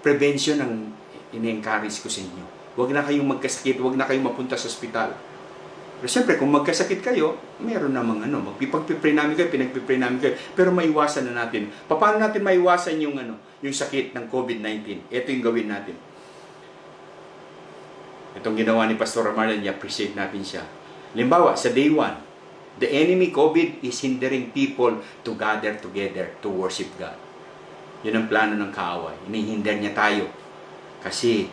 prevention ang ini-encourage ko sa inyo. Huwag na kayong magkasakit, huwag na kayong mapunta sa ospital. Pero siyempre, kung magkasakit kayo, meron namang magpipag-pray namin kayo, pinag-pray namin kayo, pero maiwasan na natin. Paano natin maiwasan yung sakit ng COVID-19? Ito yung gawin natin. Itong ginawa ni Pastor Marlon, i-appreciate natin siya. Halimbawa, sa day 1, the enemy COVID is hindering people to gather together to worship God. Yun ang plano ng kaaway. Inihinder niya tayo. Kasi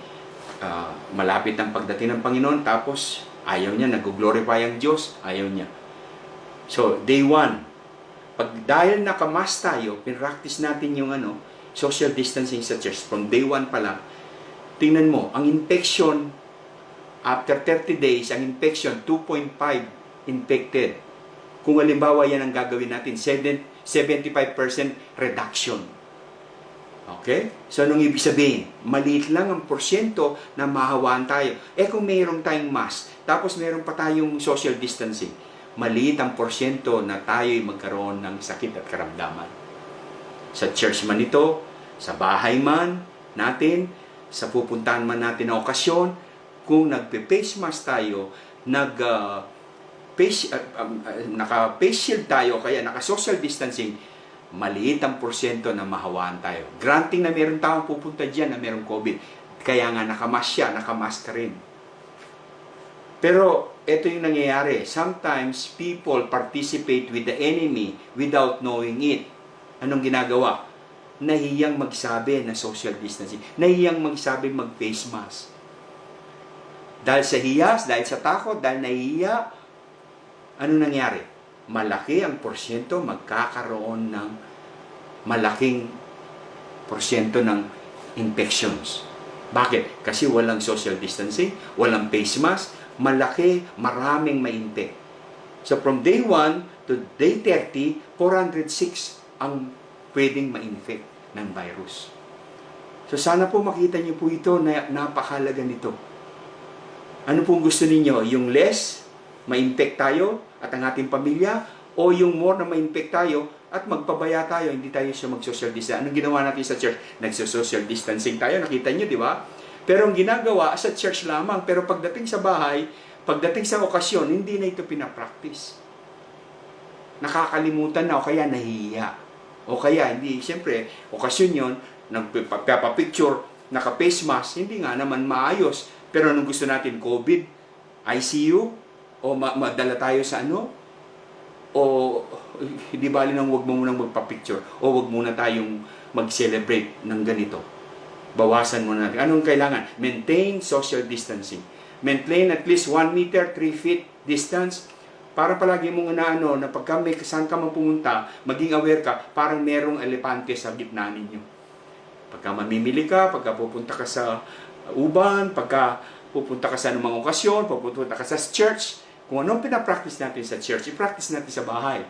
malapit ang pagdating ng Panginoon, tapos ayaw niya, nag-glorify ang Diyos, ayaw niya. So, day 1, dahil nakamas tayo, pinractice natin yung social distancing sa church. From day 1 pa lang, tingnan mo, ang infection, after 30 days, ang infection, 2.5 infected. Kung halimbawa yan ang gagawin natin, 75% reduction. Okay? So, anong ibig sabihin? Maliit lang ang porsyento na mahawaan tayo. Kung mayroong tayong mask, tapos mayroon pa tayong social distancing, maliit ang porsyento na tayo'y magkaroon ng sakit at karamdaman. Sa church man ito, sa bahay man natin, sa pupuntahan man natin na okasyon, kung nagpe-face mask tayo, naka-face shield tayo, kaya naka-social distancing, maliit ang porsyento na mahawaan tayo. Granting na meron taong pupunta dyan na merong COVID. Kaya nga nakamask siya, nakamask ka rin. Pero ito yung nangyayari. Sometimes people participate with the enemy without knowing it. Anong ginagawa? Nahiyang magsabi na social distancing. Nahiyang magsabi mag-face mask. Dahil sa hiyas, dahil sa takot, dahil nahihiya, ano nangyari? Malaki ang porsyento, magkakaroon ng malaking porsyento ng infections. Bakit? Kasi walang social distancing, walang face mask, malaki, maraming ma-infect. So from day 1 to day 30, 406 ang pwedeng ma-infect ng virus. So sana po makita niyo po ito na napakahalaga nito. Ano pong gusto ninyo? Yung less, ma-infect tayo at ang ating pamilya, o yung more na ma-infect tayo at magpabaya tayo, hindi tayo siya mag-social distancing. Anong ginawa natin sa church? Nagso-social distancing tayo, nakita nyo, di ba? Pero ang ginagawa sa church lamang, pero pagdating sa bahay, pagdating sa okasyon, hindi na ito pinapractice. Nakakalimutan na o kaya nahihiya. O kaya, hindi, siyempre, okasyon yon, nagpapapicture, naka-face mask, hindi nga naman maayos. Pero anong gusto natin? COVID? ICU? O madala tayo sa ano? O hindi bali nang wag mo munang magpa-picture o wag muna tayong mag-celebrate ng ganito. Bawasan muna natin. Anong kailangan? Maintain social distancing. Maintain at least 1 meter, 3 feet distance. Para palagi mong inaano na pagka may saan ka man pumunta, maging aware ka, parang merong elepante sa gitna ninyo. Pagka mamimili ka, pagka pupunta ka sa uban, pagka pupunta ka sa anumang okasyon, pupunta ka sa church, kung anong pinapractice natin sa church, i-practice natin sa bahay.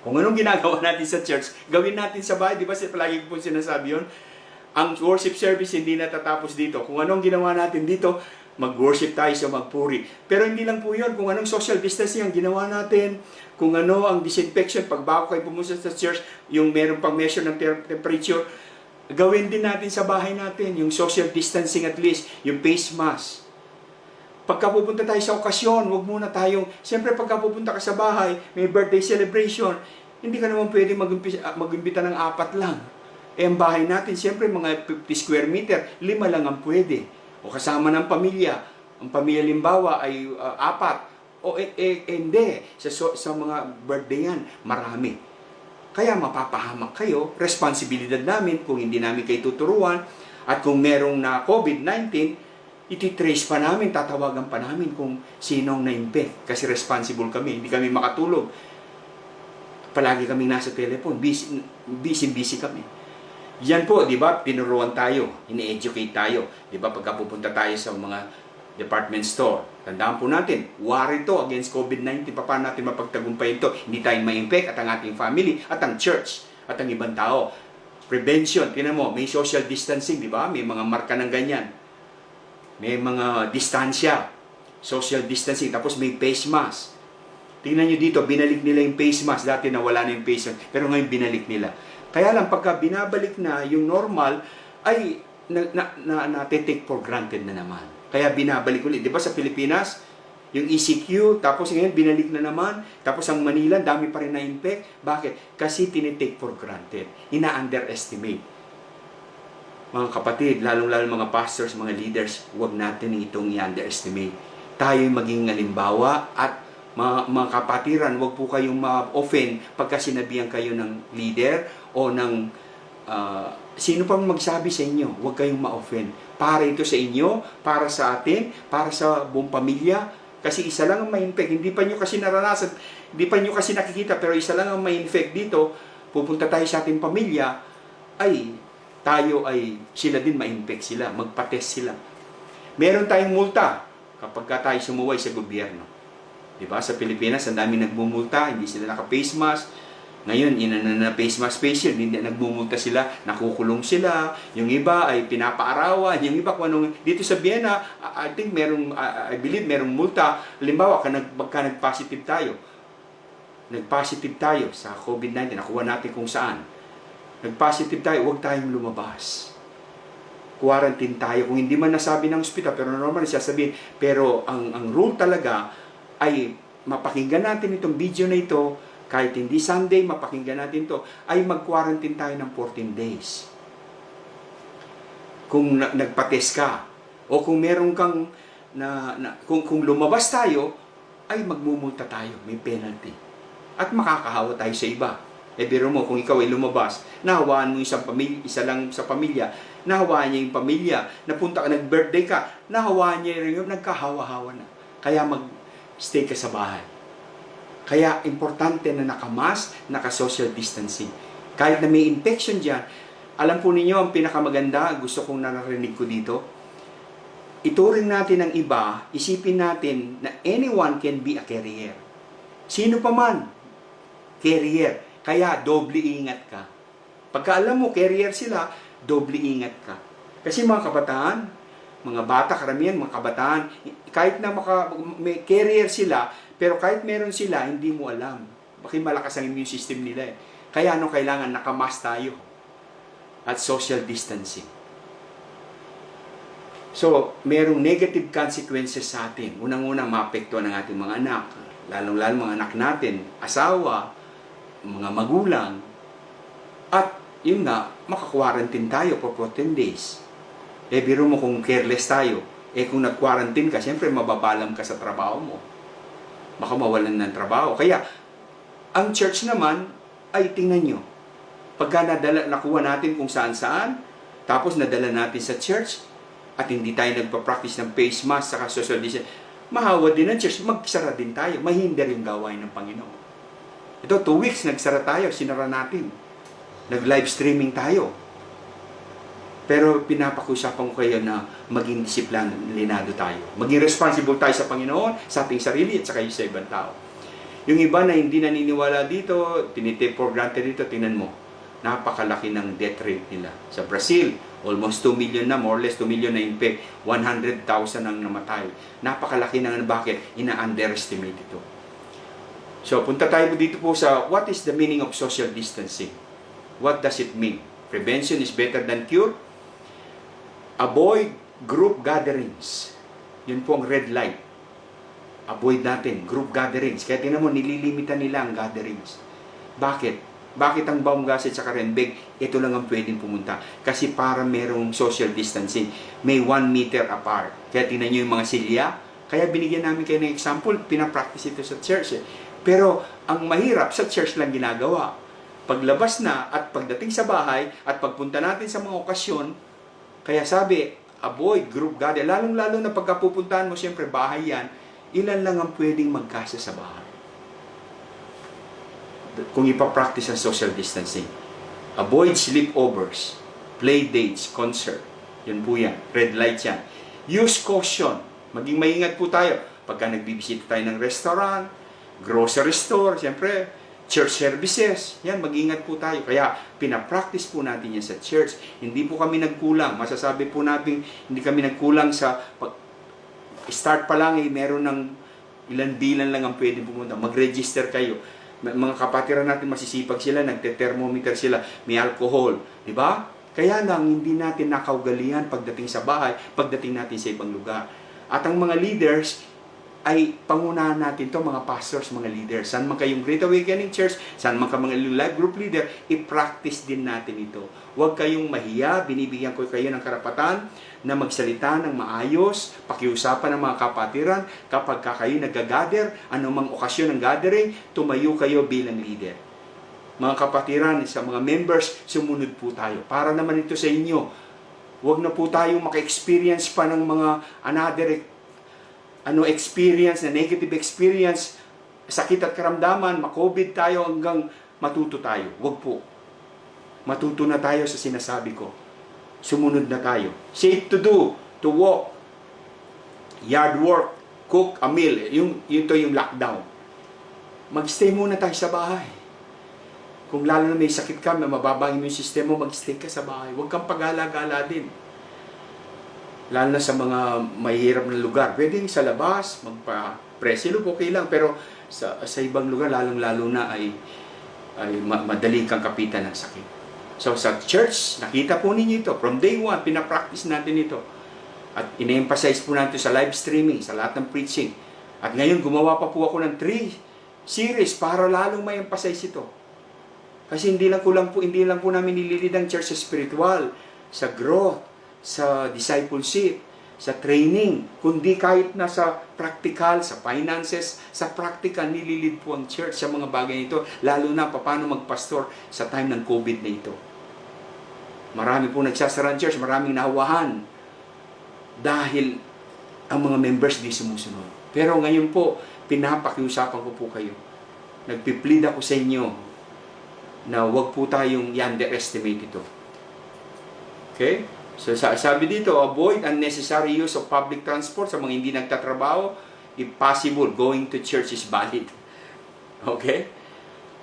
Kung anong ginagawa natin sa church, gawin natin sa bahay. Di ba palagi ko po sinasabi yun? Ang worship service hindi natatapos dito. Kung anong ginawa natin dito, mag-worship tayo sa magpuri. Pero hindi lang po yun. Kung anong social distancing ang ginawa natin, kung ano ang disinfection, pag bago kayo pumunta sa church, yung meron pang measure ng temperature, gawin din natin sa bahay natin. Yung social distancing at least, yung face mask. Pagka pupunta tayo sa okasyon, wag muna tayong, siyempre pagka pupunta ka sa bahay, may birthday celebration, hindi ka naman pwede mag-imbita ng 4 lang. Eh, ang bahay natin, siyempre mga 50 square meter, 5 lang ang pwede. O kasama ng pamilya. Ang pamilya limbawa ay 4. O hindi. Sa mga birthday yan, marami. Kaya mapapahamak kayo, responsibilidad namin kung hindi namin kayo tuturuan, at kung merong na COVID-19, ititrace pa namin, tatawagan pa namin kung sinong na-infect. Kasi responsible kami, hindi kami makatulog. Palagi kami nasa telephone, busy kami. Yan po, di ba, tinuruan tayo, ini-educate tayo. Di ba, pagka pupunta tayo sa mga department store, tandaan po natin, war ito against COVID-19, paano natin mapagtagumpay ito? Hindi tayo ma-infect at ang ating family, at ang church, at ang ibang tao. Prevention, tinan mo, may social distancing, di ba? May mga marka ng ganyan. May mga distansya, social distancing, tapos may face mask. Tingnan nyo dito, binalik nila yung face mask. Dati nawala na yung face mask, pero ngayon binalik nila. Kaya lang, pagka binabalik na yung normal, ay na-take for granted na naman. Kaya binabalik ulit. Di ba sa Pilipinas, yung ECQ, tapos ngayon binalik na naman, tapos ang Manila, dami pa rin na-infect. Bakit? Kasi tinitake for granted. Ina-underestimate. Mga kapatid, lalong-lalo mga pastors, mga leaders, huwag natin itong i-underestimate. Tayo'y maging halimbawa at mga kapatiran, huwag po kayong ma-offend pagka sinabihan kayo ng leader o ng sino pang magsabi sa inyo. Huwag kayong ma-offend. Para ito sa inyo, para sa atin, para sa buong pamilya. Kasi isa lang ang ma-infect. Hindi pa nyo kasi naranasan, hindi pa nyo kasi nakikita, pero isa lang ang ma-infect dito. Pupunta tayo sa ating pamilya, sila din ma-infect sila, magpa-test sila. Meron tayong multa kapag tayo sumuway sa gobyerno. Diba? Sa Pilipinas, ang dami nagmumulta, hindi sila naka-face mask. Ngayon, na-face mask face yun, hindi nagmumulta sila, nakukulong sila. Yung iba ay pinapaarawan, yung iba kung anong, dito sa Vienna, I believe merong multa. Halimbawa, pagka nag-positive tayo sa COVID-19, nakuha natin kung saan. Nag-positive tayo, huwag tayong lumabas. Quarantine tayo. Kung hindi man nasabi ng ospital, pero normal sasabihin. Pero ang rule talaga ay mapakinggan natin itong video na ito, kahit hindi Sunday, mapakinggan natin ito, ay mag-quarantine tayo ng 14 days. Kung nagpa-test ka, o kung meron kang, kung lumabas tayo, ay magmumulta tayo, may penalty. At makakahawa tayo sa iba. Biro mo, kung ikaw ay lumabas, nahawaan mo isa lang sa pamilya, nahawaan niya yung pamilya, napunta ka, nag-birthday ka, nahawaan niya rin yun, nagkahawa-hawa na. Kaya mag-stay ka sa bahay. Kaya importante na naka-mask, naka-social distancing. Kahit na may infection dyan, alam po ninyo, ang pinakamaganda, gusto kong narinig ko dito, ituring natin ang iba, isipin natin na anyone can be a carrier. Sino pa man, carrier. Kaya, doble ingat ka. Pagka alam mo, carrier sila, doble ingat ka. Kasi mga kabataan, mga bata, karamihan, mga kabataan, kahit na may carrier sila, pero kahit meron sila, hindi mo alam. Bakit malakas ang immune system nila eh. Kaya kailangan nakamask tayo at social distancing. So, merong negative consequences sa atin. Unang-unang, maapektuhan ang ating mga anak. Lalong-lalo mga anak natin, asawa, mga magulang. At, yun nga, maka-quarantine tayo for 14 days. Biro mo kung careless tayo. Kung nag-quarantine ka, siyempre mababalam ka sa trabaho mo. Baka mawalan ng trabaho. Kaya, ang church naman, ay tingnan nyo. Pagka nakuha natin kung saan-saan, tapos nadala natin sa church, at hindi tayo nagpa-practice ng face mask saka social distancing, mahawa din ang church, magsara din tayo, mahinder yung gawain ng Panginoon. Ito, 2 weeks, nagsara tayo, sinara natin. Nag-live streaming tayo. Pero pinapakusapan ko kayo na maging disiplinado tayo. Maging responsible tayo sa Panginoon, sa ating sarili, at saka sa ibang tao. Yung iba na hindi naniniwala dito, tinitake for granted dito, tingnan mo, napakalaki ng death rate nila. Sa Brazil, almost 2 million na, more or less 2 million na infect, 100,000 ang namatay. Napakalaki ng bakit? Ina-underestimate ito. So, punta tayo dito po sa what is the meaning of social distancing? What does it mean? Prevention is better than cure. Avoid group gatherings. Yun po ang red light. Avoid natin group gatherings. Kaya tingnan mo, nililimitan nila ang gatherings. Bakit? Bakit ang Baumgase at Renbeg, ito lang ang pwedeng pumunta? Kasi para merong social distancing, may 1 meter apart. Kaya tingnan nyo yung mga silya. Kaya binigyan namin kayo ng example, pinapractice ito sa church. Pero ang mahirap, sa church lang ginagawa. Paglabas na at pagdating sa bahay at pagpunta natin sa mga okasyon, kaya sabi, avoid group gathering. Lalong-lalo na pagkapupuntahan mo, siyempre bahay yan, ilan lang ang pwedeng magkasa sa bahay. Kung ipapractice ang social distancing. Avoid sleepovers, play dates, concert. Yun po yan. Red light yan. Use caution. Maging maingat po tayo. Pagka nagbibisita tayo ng restaurant, grocery store, siyempre, church services. Yan, mag-ingat po tayo. Kaya, pinapractice po natin yan sa church. Hindi po kami nagkulang. Masasabi po natin, hindi kami nagkulang sa start pa lang, meron ng ilan bilan lang ang pwede pumunta. Mag-register kayo. Mga kapatiran natin masisipag sila, nagte-thermometer sila, may alcohol, di ba? Kaya lang hindi natin nakaugalian pagdating sa bahay, pagdating natin sa ibang lugar. At ang mga leaders ay pangunahan natin to, mga pastors, mga leaders. Saan man kayong Great Awakening Church, saan man ka mga live group leader, i-practice din natin ito. Huwag kayong mahiya, binibigyan ko kayo ng karapatan na magsalita ng maayos, pakiusapan ng mga kapatiran, kapag kayo nag-gather, anumang okasyon ng gathering, tumayo kayo bilang leader. Mga kapatiran, sa mga members, sumunod po tayo. Para naman ito sa inyo. Huwag na po tayong maka-experience pa ng mga another experience, na negative experience, sakit at karamdaman, ma-COVID tayo hanggang matuto tayo. Huwag po. Matuto na tayo sa sinasabi ko. Sumunod na tayo. Safe to do, to walk, yard work, cook a meal. Yung lockdown. Mag-stay muna tayo sa bahay. Kung lalo na may sakit ka, may mababa yung system mo, mag-stay ka sa bahay. Huwag kang pag-gala-gala din. Lalo na sa mga mahirap na lugar. Pwedeng sa labas, magpa-presilog, okay lang. Pero sa ibang lugar, lalong-lalo na ay madali kang kapitan ng sakit. So sa church, nakita po ninyo ito. From day 1, pinapractice natin ito. At ina-emphasize po natin sa live streaming, sa lahat ng preaching. At ngayon, gumawa pa po ako ng 3 series para lalong ma-emphasize ito. Kasi hindi lang po namin nililid ang church sa spiritual, sa growth, sa discipleship, sa training, kundi kahit na sa practical, sa finances, sa practical, nililid po ang church sa mga bagay nito, lalo na paano magpastor sa time ng COVID na ito. Marami po nagsasara ang church, maraming nahawahan dahil ang mga members di sumusunod. Pero ngayon po, pinapakiusapan ko po kayo. Nagpiplead ako sa inyo na huwag po tayong i-underestimate ito. Okay? So sabi dito, avoid unnecessary use of public transport sa mga hindi nagtatrabaho. If possible, going to church is valid. Okay?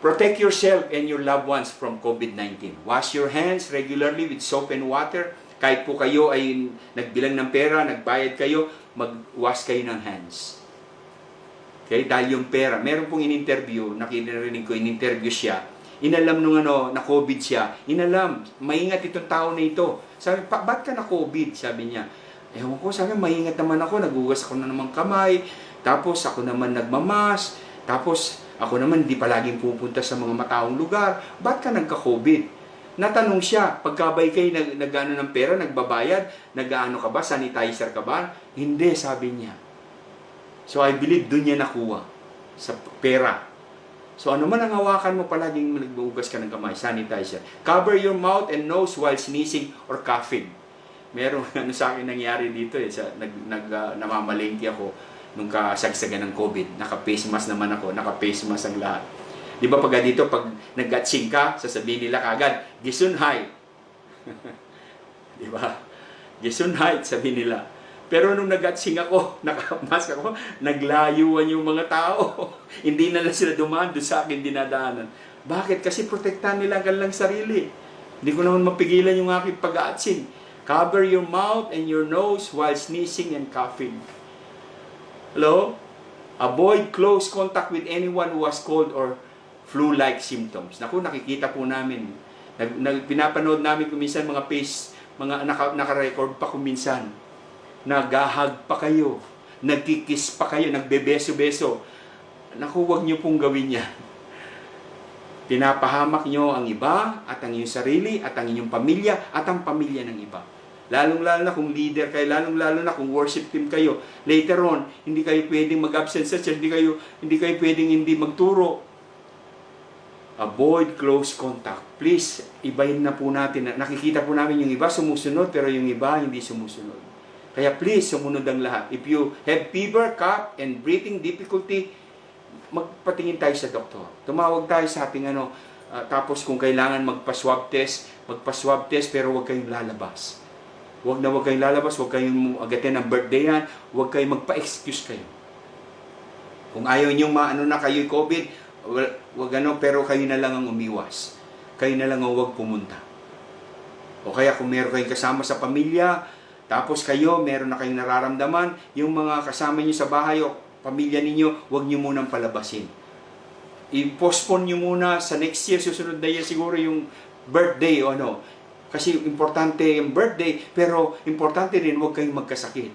Protect yourself and your loved ones from COVID-19. Wash your hands regularly with soap and water. kahit po kayo ay nagbilang ng pera, nagbayad kayo, mag-wash kayo ng hands. Okay? Dahil yung pera, meron pong in-interview, nakirinig ko, in-interview siya, inalam nung na COVID siya, inalam, maingat itong tao na ito. Sabi, ba't ka na COVID? Sabi niya, ewan ko, sabi, maingat naman ako, nagugas ako na naman kamay, tapos ako naman nagmamas, tapos ako naman hindi palaging pupunta sa mga mataong lugar, ba't ka nagka-COVID? Natanong siya, pagkabay kayo nag-ano ng pera, nagbabayad, nag-ano ka ba, sanitizer ka ba? Hindi, sabi niya. So I believe doon niya nakuha sa pera. So ano man ang hawakan mo, palaging nagbuhugas ka ng kamay, sanitizer. Cover your mouth and nose while sneezing or coughing. Merong sa akin nangyari dito namamalengke ako nung kasagsagan ng COVID. Naka-face mask naman ako, naka-face mask ang lahat. Di ba pag dito, pag nag-gatsing ka, sasabihin nila kagad, Gesundheit. Di ba? Gesundheit, sabi nila. Pero nung nag-gatsing ako, naka-mask ako, naglayuan yung mga tao. Hindi na lang sila dumaan doon sa akin dinadaanan. Bakit? Kasi protektahan nila ang kanilang sarili. Hindi ko naman mapigilan yung aking pag-gatsing. Cover your mouth and your nose while sneezing and coughing. Hello? Avoid close contact with anyone who has cold or flu-like symptoms. Naku, nakikita po namin. Pinapanood namin kuminsan mga naka-record pa kuminsan. Nagahag pa kayo. Nagkikis pa kayo. Nagbebeso-beso. Naku, huwag niyo pong gawin yan. Pinapahamak niyo ang iba at ang iyong sarili at ang inyong pamilya at ang pamilya ng iba. Lalong-lalo na kung leader kayo, lalong-lalo na kung worship team kayo. Later on, hindi kayo pwedeng mag-absent sa church, hindi kayo pwedeng hindi magturo. Avoid close contact. Please, ibahin na po natin. Nakikita po namin yung iba sumusunod, pero yung iba hindi sumusunod. Kaya please, sumunod ang lahat. If you have fever, cough, and breathing difficulty, magpatingin tayo sa doktor. Tumawag tayo sa ating tapos kung kailangan magpa-swab test, pero huwag kayong lalabas. Huwag kayong lalabas, huwag kayong agatin ng birthday yan, huwag kayong magpa-excuse kayo. Kung ayaw nyo na kayo COVID, pero kayo na lang ang umiwas. Kayo na lang ang huwag pumunta. O kaya kung meron kayong kasama sa pamilya, tapos meron na kayong nararamdaman, yung mga kasama nyo sa bahay o pamilya ninyo, huwag nyo munang palabasin. I-postpone nyo muna sa next year, susunod na year siguro yung birthday o Kasi importante yung birthday, pero importante rin huwag kayong magkasakit.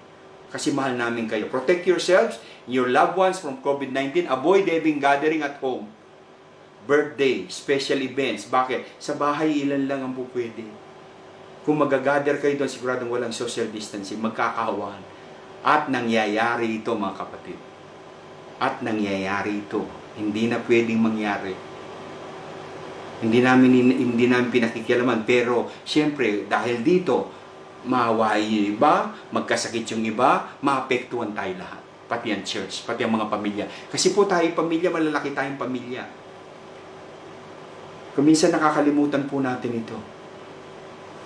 Kasi mahal namin kayo. Protect yourselves, your loved ones from COVID-19. Avoid having gathering at home. Birthday, special events. Bakit? Sa bahay, ilan lang ang pupwede. Kung mag-gather kayo doon, siguradong walang social distancing, magkakahawahan. At nangyayari ito, mga kapatid. At nangyayari ito. Hindi na pwedeng mangyari. Hindi namin pinakikialaman. Pero, siyempre, dahil dito, maawain yung iba, magkasakit yung iba, maapektuhan tayo lahat. Pati ang church, pati ang mga pamilya. Kasi po tayo pamilya, malalaki tayong pamilya. Kuminsan nakakalimutan po natin ito.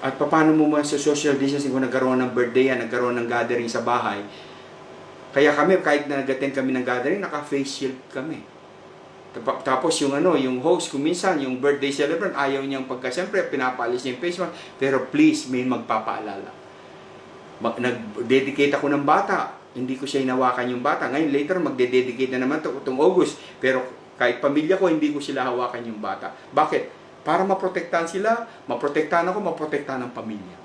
At paano mo sa social distancing kung nagkaroon ng birthday yan, nagkaroon ng gathering sa bahay. Kaya kami, kahit na nag-attend kami ng gathering, naka-face shield kami. Tapos yung host, kuminsan, yung birthday celebrant, ayaw niyang siyempre, pinapaalis niya yung face mask. Pero please, may magpapaalala. Nag-dedicate ako ng bata. Hindi ko siya hinawakan yung bata. Ngayon, later, magde-dedicate na naman itong August. Pero kahit pamilya ko, hindi ko sila hawakan yung bata. Bakit? Para maprotektahan sila, maprotektahan ako, maprotektahan ng pamilya.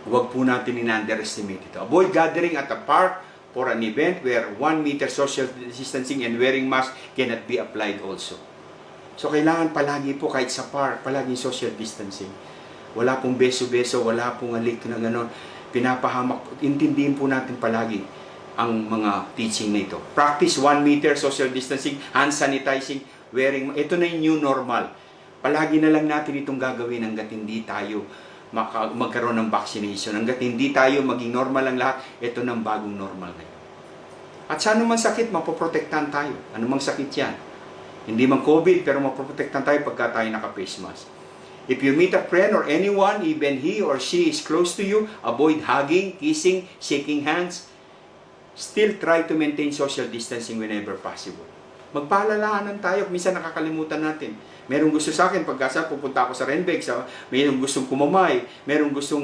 Huwag po natin in-underestimate ito. Avoid gathering at a park for an event where 1 meter social distancing and wearing mask cannot be applied also. So, kailangan palagi po kahit sa park, palagi social distancing. Wala pong beso-beso, wala pong alik na gano'n. Pinapahamak. Intindihin po natin palagi ang mga teaching na ito. Practice 1 meter social distancing, hand sanitizing, wearing. Ito na yung new normal. Palagi na lang natin itong gagawin hanggat hindi tayo magkaroon ng vaccination. Hanggat hindi tayo maging normal ang lahat, ito ng bagong normal na yun. At sa anumang sakit, mapoprotektahan tayo. Anumang sakit yan. Hindi man COVID, pero mapoprotektahan tayo pagka tayo naka-face mask. If you meet a friend or anyone, even he or she is close to you, avoid hugging, kissing, shaking hands. Still try to maintain social distancing whenever possible. Magpaalalahanan tayo, minsan nakakalimutan natin. Merong gusto sa akin, pagkasa pupunta ako sa Renbeg, merong gustong kumamay, merong gustong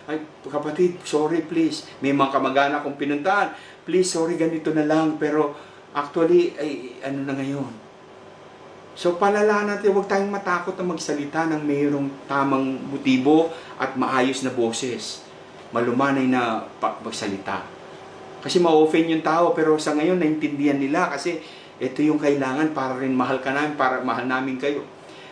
ay kapatid, sorry please, may mga kamag-anak akong pinuntahan, please, sorry, ganito na lang, pero actually, ano na ngayon. So palalahanan natin, huwag tayong matakot na magsalita ng mayroong tamang motibo at maayos na boses. Malumanay na magsalita. Kasi ma-offend yung tao, pero sa ngayon, naintindihan nila kasi ito yung kailangan para rin mahal ka namin, para mahal namin kayo.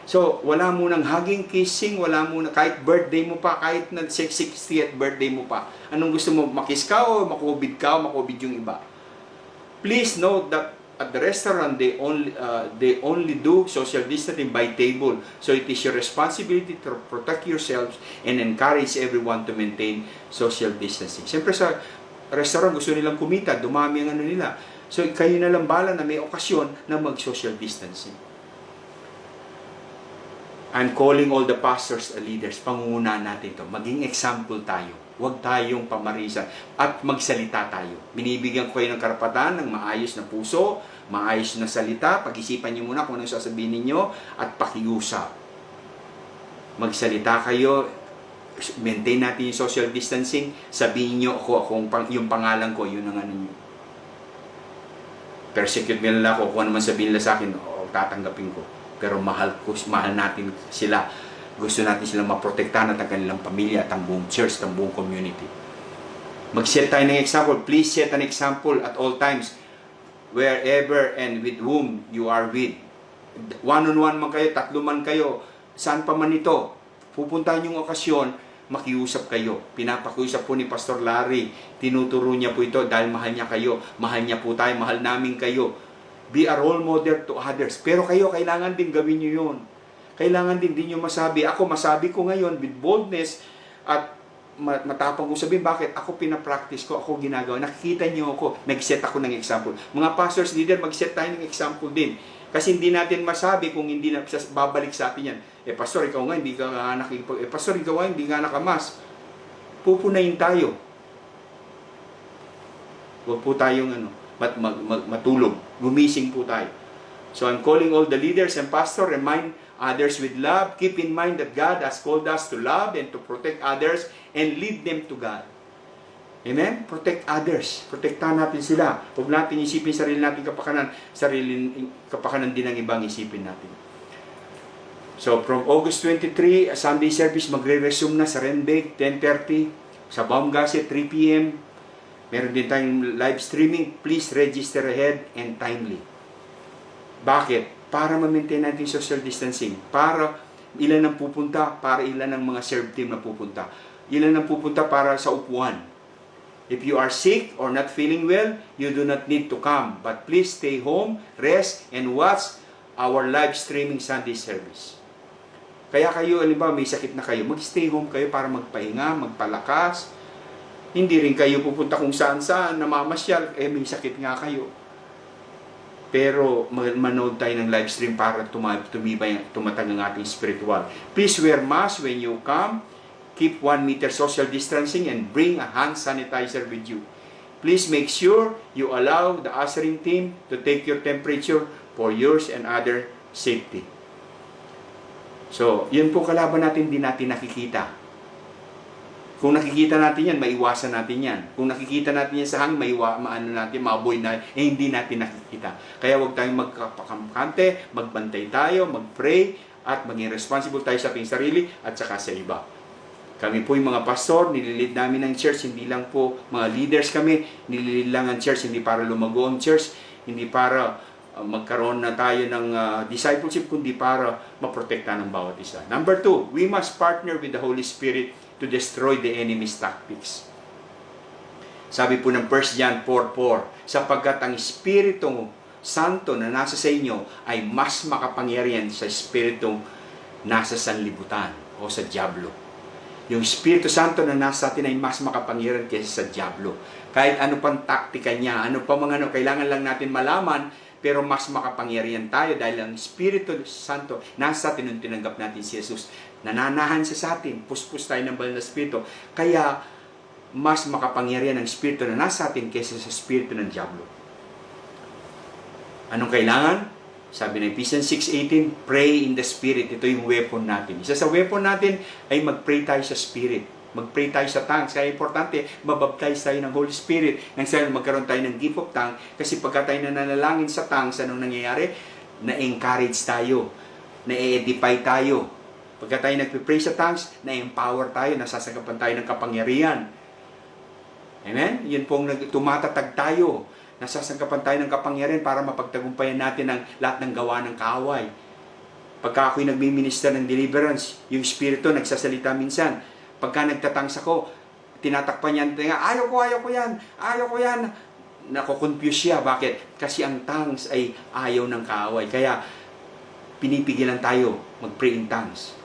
So, wala munang hugging, kissing, wala munang, kahit birthday mo pa, kahit na 60th birthday mo pa. Anong gusto mo, makiss ka o makubid ka o makubid yung iba? Please note that at the restaurant, they only do social distancing by table. So, it is your responsibility to protect yourselves and encourage everyone to maintain social distancing. Siyempre sa restaurant, gusto nilang kumita, dumami ang ano nila. So, kayo na lang bala na may okasyon na mag-social distancing. I'm calling all the pastors and leaders, pangungunahan natin ito. Maging example tayo. Huwag tayong pamarisan at magsalita tayo. Binibigyan ko kayo ng karapatan ng maayos na puso, maayos na salita. Pag-isipan niyo muna kung anong sasabihin ninyo at pakiusap. Magsalita kayo, maintain natin yung social distancing, sabihin niyo yung pangalan ko, yun ang ano niyo. Persecute nila ako, kung ano man sabihin nila sa akin, tatanggapin ko. Pero mahal natin sila. Gusto natin silang maprotektahan at ang kanilang pamilya at ang buong church, ang buong community. Mag-set tayo ng example. Please set an example at all times, wherever and with whom you are with. One-on-one man kayo, tatlo man kayo, saan pa man ito, pupuntahan yung okasyon, makiusap kayo. Pinapakiusap po ni Pastor Larry. Tinuturo niya po ito dahil mahal niya kayo. Mahal niya po tayo. Mahal namin kayo. Be a role model to others. Pero kayo, kailangan din gawin niyo yun. Kailangan din niyo masabi. Ako, masabi ko ngayon with boldness at matapang kong sabihin, bakit? Ako pinapractice ko, ako ginagawa. Nakikita niyo ako, nag-set ako ng example. Mga pastors, leader, mag-set tayo ng example din. Kasi hindi natin masabi kung hindi na babalik sa atin yan. Pastor, ikaw nga, hindi ka nakikipag... Pastor, ikaw nga, hindi nga nakamas. Pupunayin tayo. Huwag po tayong matulog. Gumising po tayo. So, I'm calling all the leaders and pastor, remind others with love. Keep in mind that God has called us to love and to protect others and lead them to God. Amen? Protect others. Protektahan natin sila. Huwag natin isipin sarili natin kapakanan. Kapakanan din ang ibang isipin natin. So, from August 23, Sunday service, magre-resume na sa Renbeg, 10:30. Sa Baumgase, 3 p.m. Meron din tayong live streaming. Please register ahead and timely. Bakit? Para ma-maintain natin social distancing. Para ilan ang pupunta, para ilan ang mga serve team na pupunta. Ilan ang pupunta para sa upuan. If you are sick or not feeling well, you do not need to come. But please stay home, rest, and watch our live streaming Sunday service. Kaya kayo, alimbawa, may sakit na kayo, mag-stay home kayo para magpahinga, magpalakas. Hindi rin kayo pupunta kung saan-saan, namamasyal, may sakit nga kayo. Pero manood tayo ng live stream para tumatag ang ating spiritual. Please wear mask when you come. Keep 1 meter social distancing and bring a hand sanitizer with you. Please make sure you allow the ushering team to take your temperature for yours and other safety. So, yun po kalaban natin, di natin nakikita. Kung nakikita natin yan, maiwasan natin yan. Kung nakikita natin yan sa hangin, maaboy na, hindi natin nakikita. Kaya huwag tayong magkapakamkante, magbantay tayo, mag-pray, at maging responsible tayo sa ating sarili at saka sa iba. Kami po yung mga pastor, nililid namin ang church, hindi lang po mga leaders kami, nililid lang ang church, hindi para lumago ang church, hindi para magkaroon na tayo ng discipleship, kundi para maprotektahan ng bawat isa. Number 2, we must partner with the Holy Spirit to destroy the enemy's tactics. Sabi po ng 1 John 4:4, sapagkat ang Espiritong Santo na nasa sa inyo ay mas makapangyarihan sa Espiritong nasa sanlibutan o sa diablo. Yung Espiritu Santo na nasa atin ay mas makapangyarihan kaysa sa diablo. Kahit ano pang taktika niya, ano pa mga kailangan lang natin malaman, pero mas makapangyarihan tayo dahil ang Espiritu Santo nasa atin nung tinanggap natin si Jesus. Nananahan siya sa atin, puspos tayo ng banal na Espiritu. Kaya mas makapangyarihan ang Espiritu na nasa atin kaysa sa Espiritu ng diablo. Anong kailangan? Sabi ng Ephesians 6:18, pray in the Spirit. Ito yung weapon natin. Isa sa weapon natin ay mag-pray tayo sa Spirit. Mag-pray tayo sa tongues. Kaya importante, mabaptize tayo ng Holy Spirit. Nang sa'yo magkaroon tayo ng gift of tongue. Kasi pagka tayo nananalangin sa tongues, anong nangyayari? Na-encourage tayo. Na-edify tayo. Pagka tayo nagpipray sa tongues, na-empower tayo. Nasasagapan tayo ng kapangyarihan. Amen? Yun pong tumatatag tayo. Nasasagapan tayo ng kapangyarihan para mapagtagumpayan natin ang lahat ng gawa ng kaaway. Pagka ako'y nagmi-minister ng deliverance, yung Espiritu nagsasalita minsan. Pagka nagtatangs ako, tinatakpan niya, ayaw ko yan. Nako-confuse siya. Bakit? Kasi ang tongues ay ayaw ng kaaway. Kaya, pinipigilan tayo mag-pray in tongues.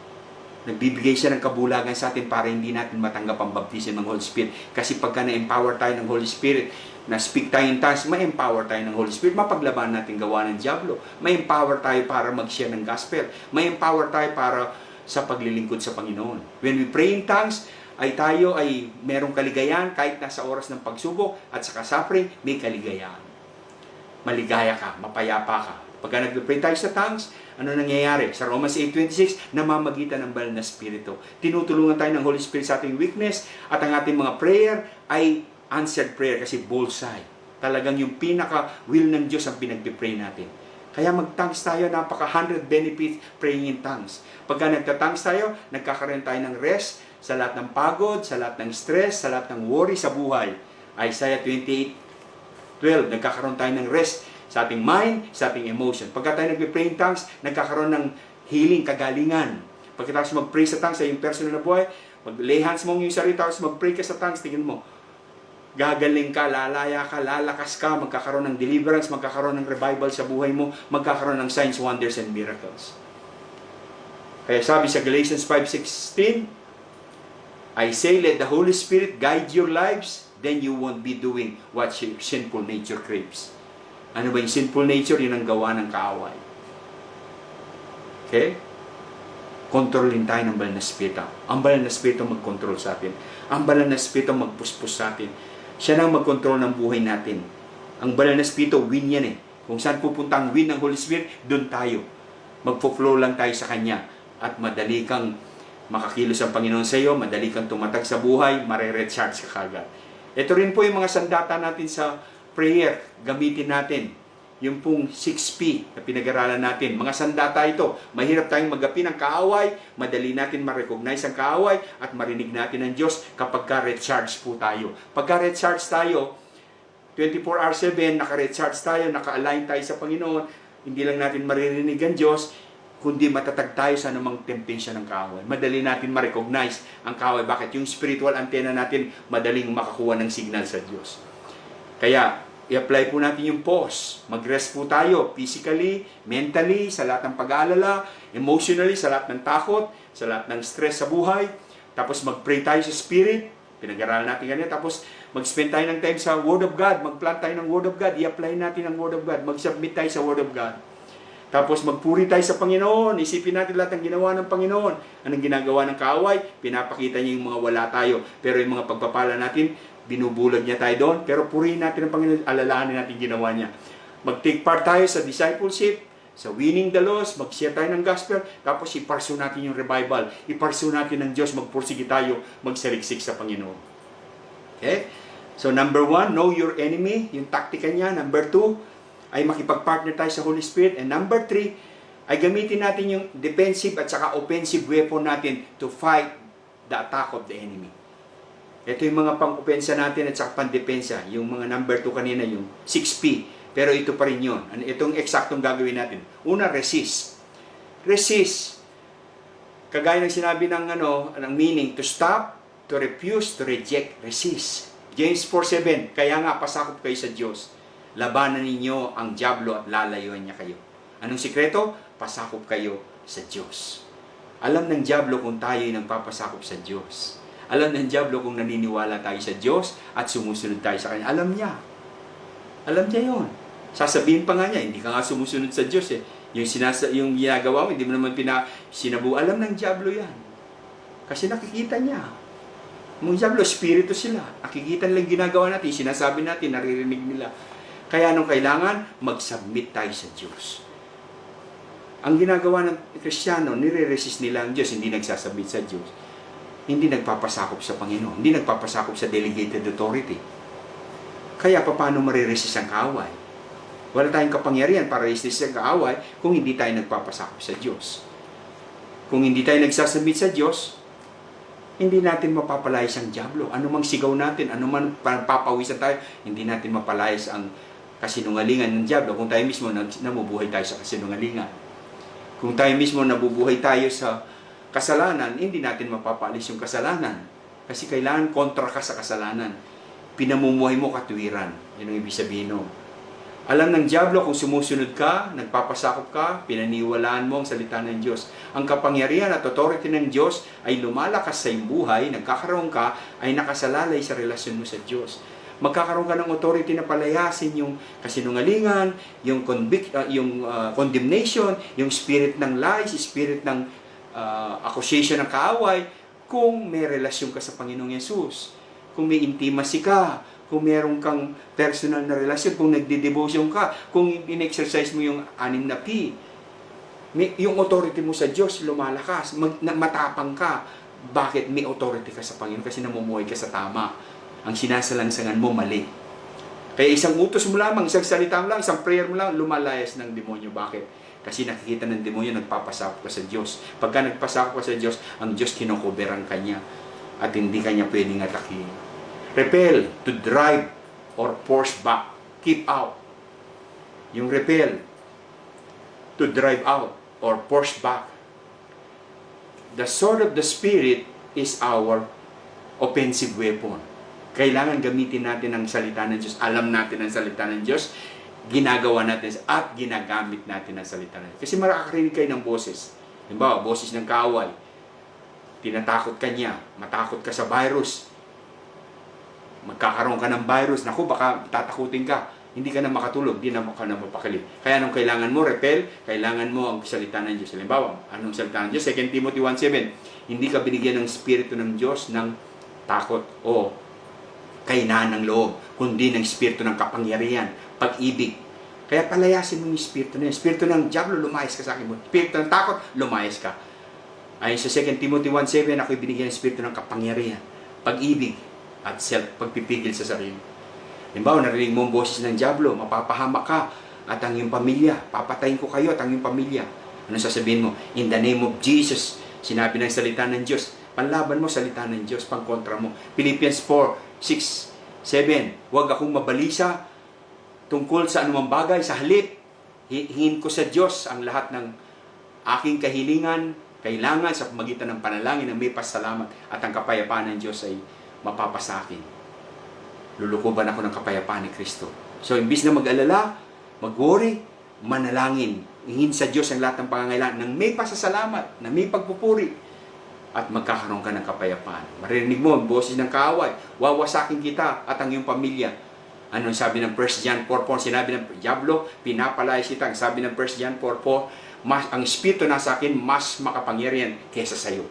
Nagbibigay siya ng kabulagan sa atin para hindi natin matanggap ang baptism ng Holy Spirit. Kasi pagka na-empower tayo ng Holy Spirit, na-speak tayo in tongues, ma-empower tayo ng Holy Spirit, mapaglaban natin gawa ng diablo. Ma-empower tayo para mag-share ng gospel. Ma-empower tayo para sa paglilingkod sa Panginoon. When we pray in tongues, tayo ay merong kaligayahan kahit nasa oras ng pagsubok at sa suffering, may kaligayahan. Maligaya ka, mapayapa ka. Pagka nag-pray tayo sa tongues, ano nangyayari? Sa Romans 8:26, namamagitan ng banal na Espiritu. Tinutulungan tayo ng Holy Spirit sa ating weakness at ang ating mga prayer ay answered prayer kasi bullseye. Talagang yung pinaka-will ng Diyos ang pinag-pray natin. Kaya mag-tongues tayo, napaka 100 benefits praying in tongues. Pagka nagta-tongues tayo, nagkakaroon tayo ng rest sa lahat ng pagod, sa lahat ng stress, sa lahat ng worry sa buhay. Isaiah 28:12, nagkakaroon tayo ng rest sa ating mind, sa ating emotion. Pagka tayo nag-pray in tongues, nagkakaroon ng healing, kagalingan. Pagkatapos mag-pray sa tongues sa iyong personal na buhay, mag-lay hands mo yung sarili, tapos mag-pray ka sa tongues, tingin mo, gagaling ka, lalaya ka, lalakas ka, magkakaroon ng deliverance, magkakaroon ng revival sa buhay mo, magkakaroon ng signs, wonders, and miracles. Kaya sabi sa Galatians 5:16, I say, let the Holy Spirit guide your lives, then you won't be doing what your sinful nature craves. Ano ba yung sinful nature? Yun ang gawa ng kaaway. Okay? Kontrolin tayo ng banal na Espiritu. Ang banal na Espiritu mag-control sa atin. Ang banal na Espiritu magpuspos sa atin. Siya nang mag-control ng buhay natin. Ang banal na Espiritu, win yan eh. Kung saan pupunta ang win ng Holy Spirit, doon tayo. Magpo-flow lang tayo sa Kanya. At madali kang makakilos ang Panginoon sa iyo, madali kang tumatag sa buhay, mare-recharge ka kagad. Ito rin po yung mga sandata natin sa prayer, gamitin natin. Yung pong 6P na pinag-aralan natin. Mga sandata ito. Mahirap tayong magapi ng kaaway. Madali natin ma-recognize ang kaaway at marinig natin ang Diyos kapag ka-recharge po tayo. Pagka recharge tayo, 24 hours 7, naka-recharge tayo, naka-align tayo sa Panginoon, hindi lang natin maririnig ang Diyos, kundi matatag tayo sa anumang temptation ng kaaway. Madali natin ma-recognize ang kaaway. Bakit? Yung spiritual antenna natin, madaling makakuha ng signal sa Diyos. Kaya, i-apply po natin yung pause. Mag-rest po tayo physically, mentally, sa lahat ng pag-aalala, emotionally, sa lahat ng takot, sa lahat ng stress sa buhay. Tapos mag-pray tayo sa Spirit. Pinag-aralan natin ganyan. Tapos mag-spend tayo ng time sa Word of God. Mag-plant tayo ng Word of God. I-apply natin ang Word of God. Mag-submit tayo sa Word of God. Tapos magpuri tayo sa Panginoon. Isipin natin lahat ng ginawa ng Panginoon. Anong ginagawa ng kaaway? Pinapakita niya yung mga wala tayo. Pero yung mga pagpapala natin, binubulag niya tayo doon, pero purihin natin ang Panginoon, alalahanin natin ginawa niya. Mag-take part tayo sa discipleship, sa winning the lost, mag-share tayo ng gospel, tapos i-pursue natin yung revival, i-pursue natin ng Diyos, magpursige tayo, magsaliksik sa Panginoon. Okay? So number 1, know your enemy, yung taktika niya. Number 2, ay makipag-partner tayo sa Holy Spirit. And number 3, ay gamitin natin yung defensive at saka offensive weapon natin to fight the attack of the enemy. Ito yung mga pang-opensa natin at saka pang-depensa. Yung mga number 2 kanina, yung 6P. Pero ito pa rin yun. Itong eksaktong gagawin natin. Una, resist. Resist. Kagaya ng sinabi ng meaning, to stop, to refuse, to reject, resist. James 4:7, kaya nga pasakop kayo sa Diyos. Labanan ninyo ang diablo at lalayuan niya kayo. Anong sikreto? Pasakop kayo sa Diyos. Alam ng diablo kung tayo'y nagpapasakop sa Diyos. Alam ng diablo kung naniniwala tayo sa Diyos at sumusunod tayo sa Kanya. Alam niya. Alam niya yun. Sasabihin pa nga niya, hindi ka nga sumusunod sa Diyos eh. Yung ginagawa mo, hindi mo naman sinabu. Alam ng diablo yan. Kasi nakikita niya. Mga diablo, spirito sila. Nakikita nilang ginagawa natin, sinasabi natin, naririnig nila. Kaya anong kailangan? Mag-submit tayo sa Diyos. Ang ginagawa ng Kristiyano, nire-resist nila ang Diyos, hindi nagsasubmit sa Diyos. Hindi nagpapasakop sa Panginoon, hindi nagpapasakop sa delegated authority. Kaya paano mariresist ang kaaway? Wala tayong kapangyarihan para resist ang kaaway kung hindi tayo nagpapasakop sa Diyos. Kung hindi tayo nagsasubmit sa Diyos, hindi natin mapapalayas ang dyablo. Ano mang sigaw natin, ano man papawisan tayo, hindi natin mapalayas ang kasinungalingan ng dyablo kung tayo mismo namubuhay tayo sa kasinungalingan. Kung tayo mismo nabubuhay tayo sa kasalanan, hindi natin mapapalis yung kasalanan. Kasi kailangan kontra ka sa kasalanan. Pinamumuhay mo katuwiran. Yan ang ibig sabihin no. Alam ng dyablo kung sumusunod ka, nagpapasakop ka, pinaniwalaan mo ang salita ng Diyos. Ang kapangyarihan at authority ng Diyos ay lumalakas sa iyong buhay, nagkakaroon ka, ay nakasalalay sa relasyon mo sa Diyos. Magkakaroon ka ng authority na palayasin yung kasinungalingan, yung condemnation, yung spirit ng lies, spirit ng accusation ng kaaway, kung may relasyon ka sa Panginoong Yesus. Kung may intimacy ka, kung meron kang personal na relasyon, kung nagde-devotion ka, kung in-exercise mo yung 6 na P, yung authority mo sa Diyos lumalakas, matapang ka. Bakit? May authority ka sa Panginoon kasi namumuhay ka sa tama. Ang sinasalangsangan mo mali. Kaya isang utos mo lamang, isang salita mo lang, isang prayer mo lang, lumalayas ng demonyo. Bakit? Kasi nakikita ng demonyo, nagpapasakop ka sa Diyos. Pagka nagpasakop ka sa Diyos, ang Diyos kinukuberan ka niya at hindi ka niya pwedeng atakin. Repel, to drive or force back. Keep out. Yung repel, to drive out or force back. The sword of the Spirit is our offensive weapon. Kailangan gamitin natin ang salita ng Diyos. Alam natin ang salita ng Diyos. Ginagawa natin at ginagamit natin ang salita ng Diyos. Kasi makakarinig kayo ng boses. Halimbawa, boses ng kaaway. Tinatakot ka niya. Matakot ka sa virus. Magkakaroon ka ng virus. Naku, baka tatakutin ka. Hindi ka na makatulog. Hindi na ka na mapakali. Kaya anong kailangan mo? Repel. Kailangan mo ang salita ng Diyos. Halimbawa, anong salita ng Diyos? 2 Timothy 1:7. Hindi ka binigyan ng Espiritu ng Diyos ng takot o kahinaan ng loob, kundi ng Espiritu ng kapangyarihan, pag-ibig. Kaya palayasin mo yung Espiritu na yun. Espiritu ng Diablo, lumayas ka sa akin mo. Espiritu ng takot, lumayas ka. Ayon sa 2 Timothy 1:7, ako'y binigyan ng Espiritu ng kapangyarihan, pag-ibig, at pagpipigil sa sarili. Halimbawa, narinig mo ang boses ng Diablo, mapapahamak ka, at ang iyong pamilya, papatayin ko kayo at ang iyong pamilya. Ano sasabihin mo? In the name of Jesus, sinabi ng salita ng Diyos, panlaban mo salita ng Diyos, pangkontra mo. Philippians 4:6-7, huwag akong mabalisa tungkol sa anumang bagay, sa halip, hingin ko sa Diyos ang lahat ng aking kahilingan, kailangan sa pamagitan ng panalangin na may pasalamat at ang kapayapaan ng Diyos ay mapapasakin. Lulukuban ako ng kapayapaan ni Kristo. So, imbis na mag-alala, mag-worry, manalangin. Hingin sa Diyos ang lahat ng pangangailangan ng may pasasalamat, na may pagpupuri, at magkakaroon ka ng kapayapaan. Marinig mo ang boses ng kaaway, wawasakin kita at ang iyong pamilya. Anong sabi ng 1 John 4:4? Sinabi ng Diablo, pinapalayas kita. Ang sabi ng 1 John 4:4, ang Espiritu nasa akin, mas makapangyarihan kaysa sa iyo.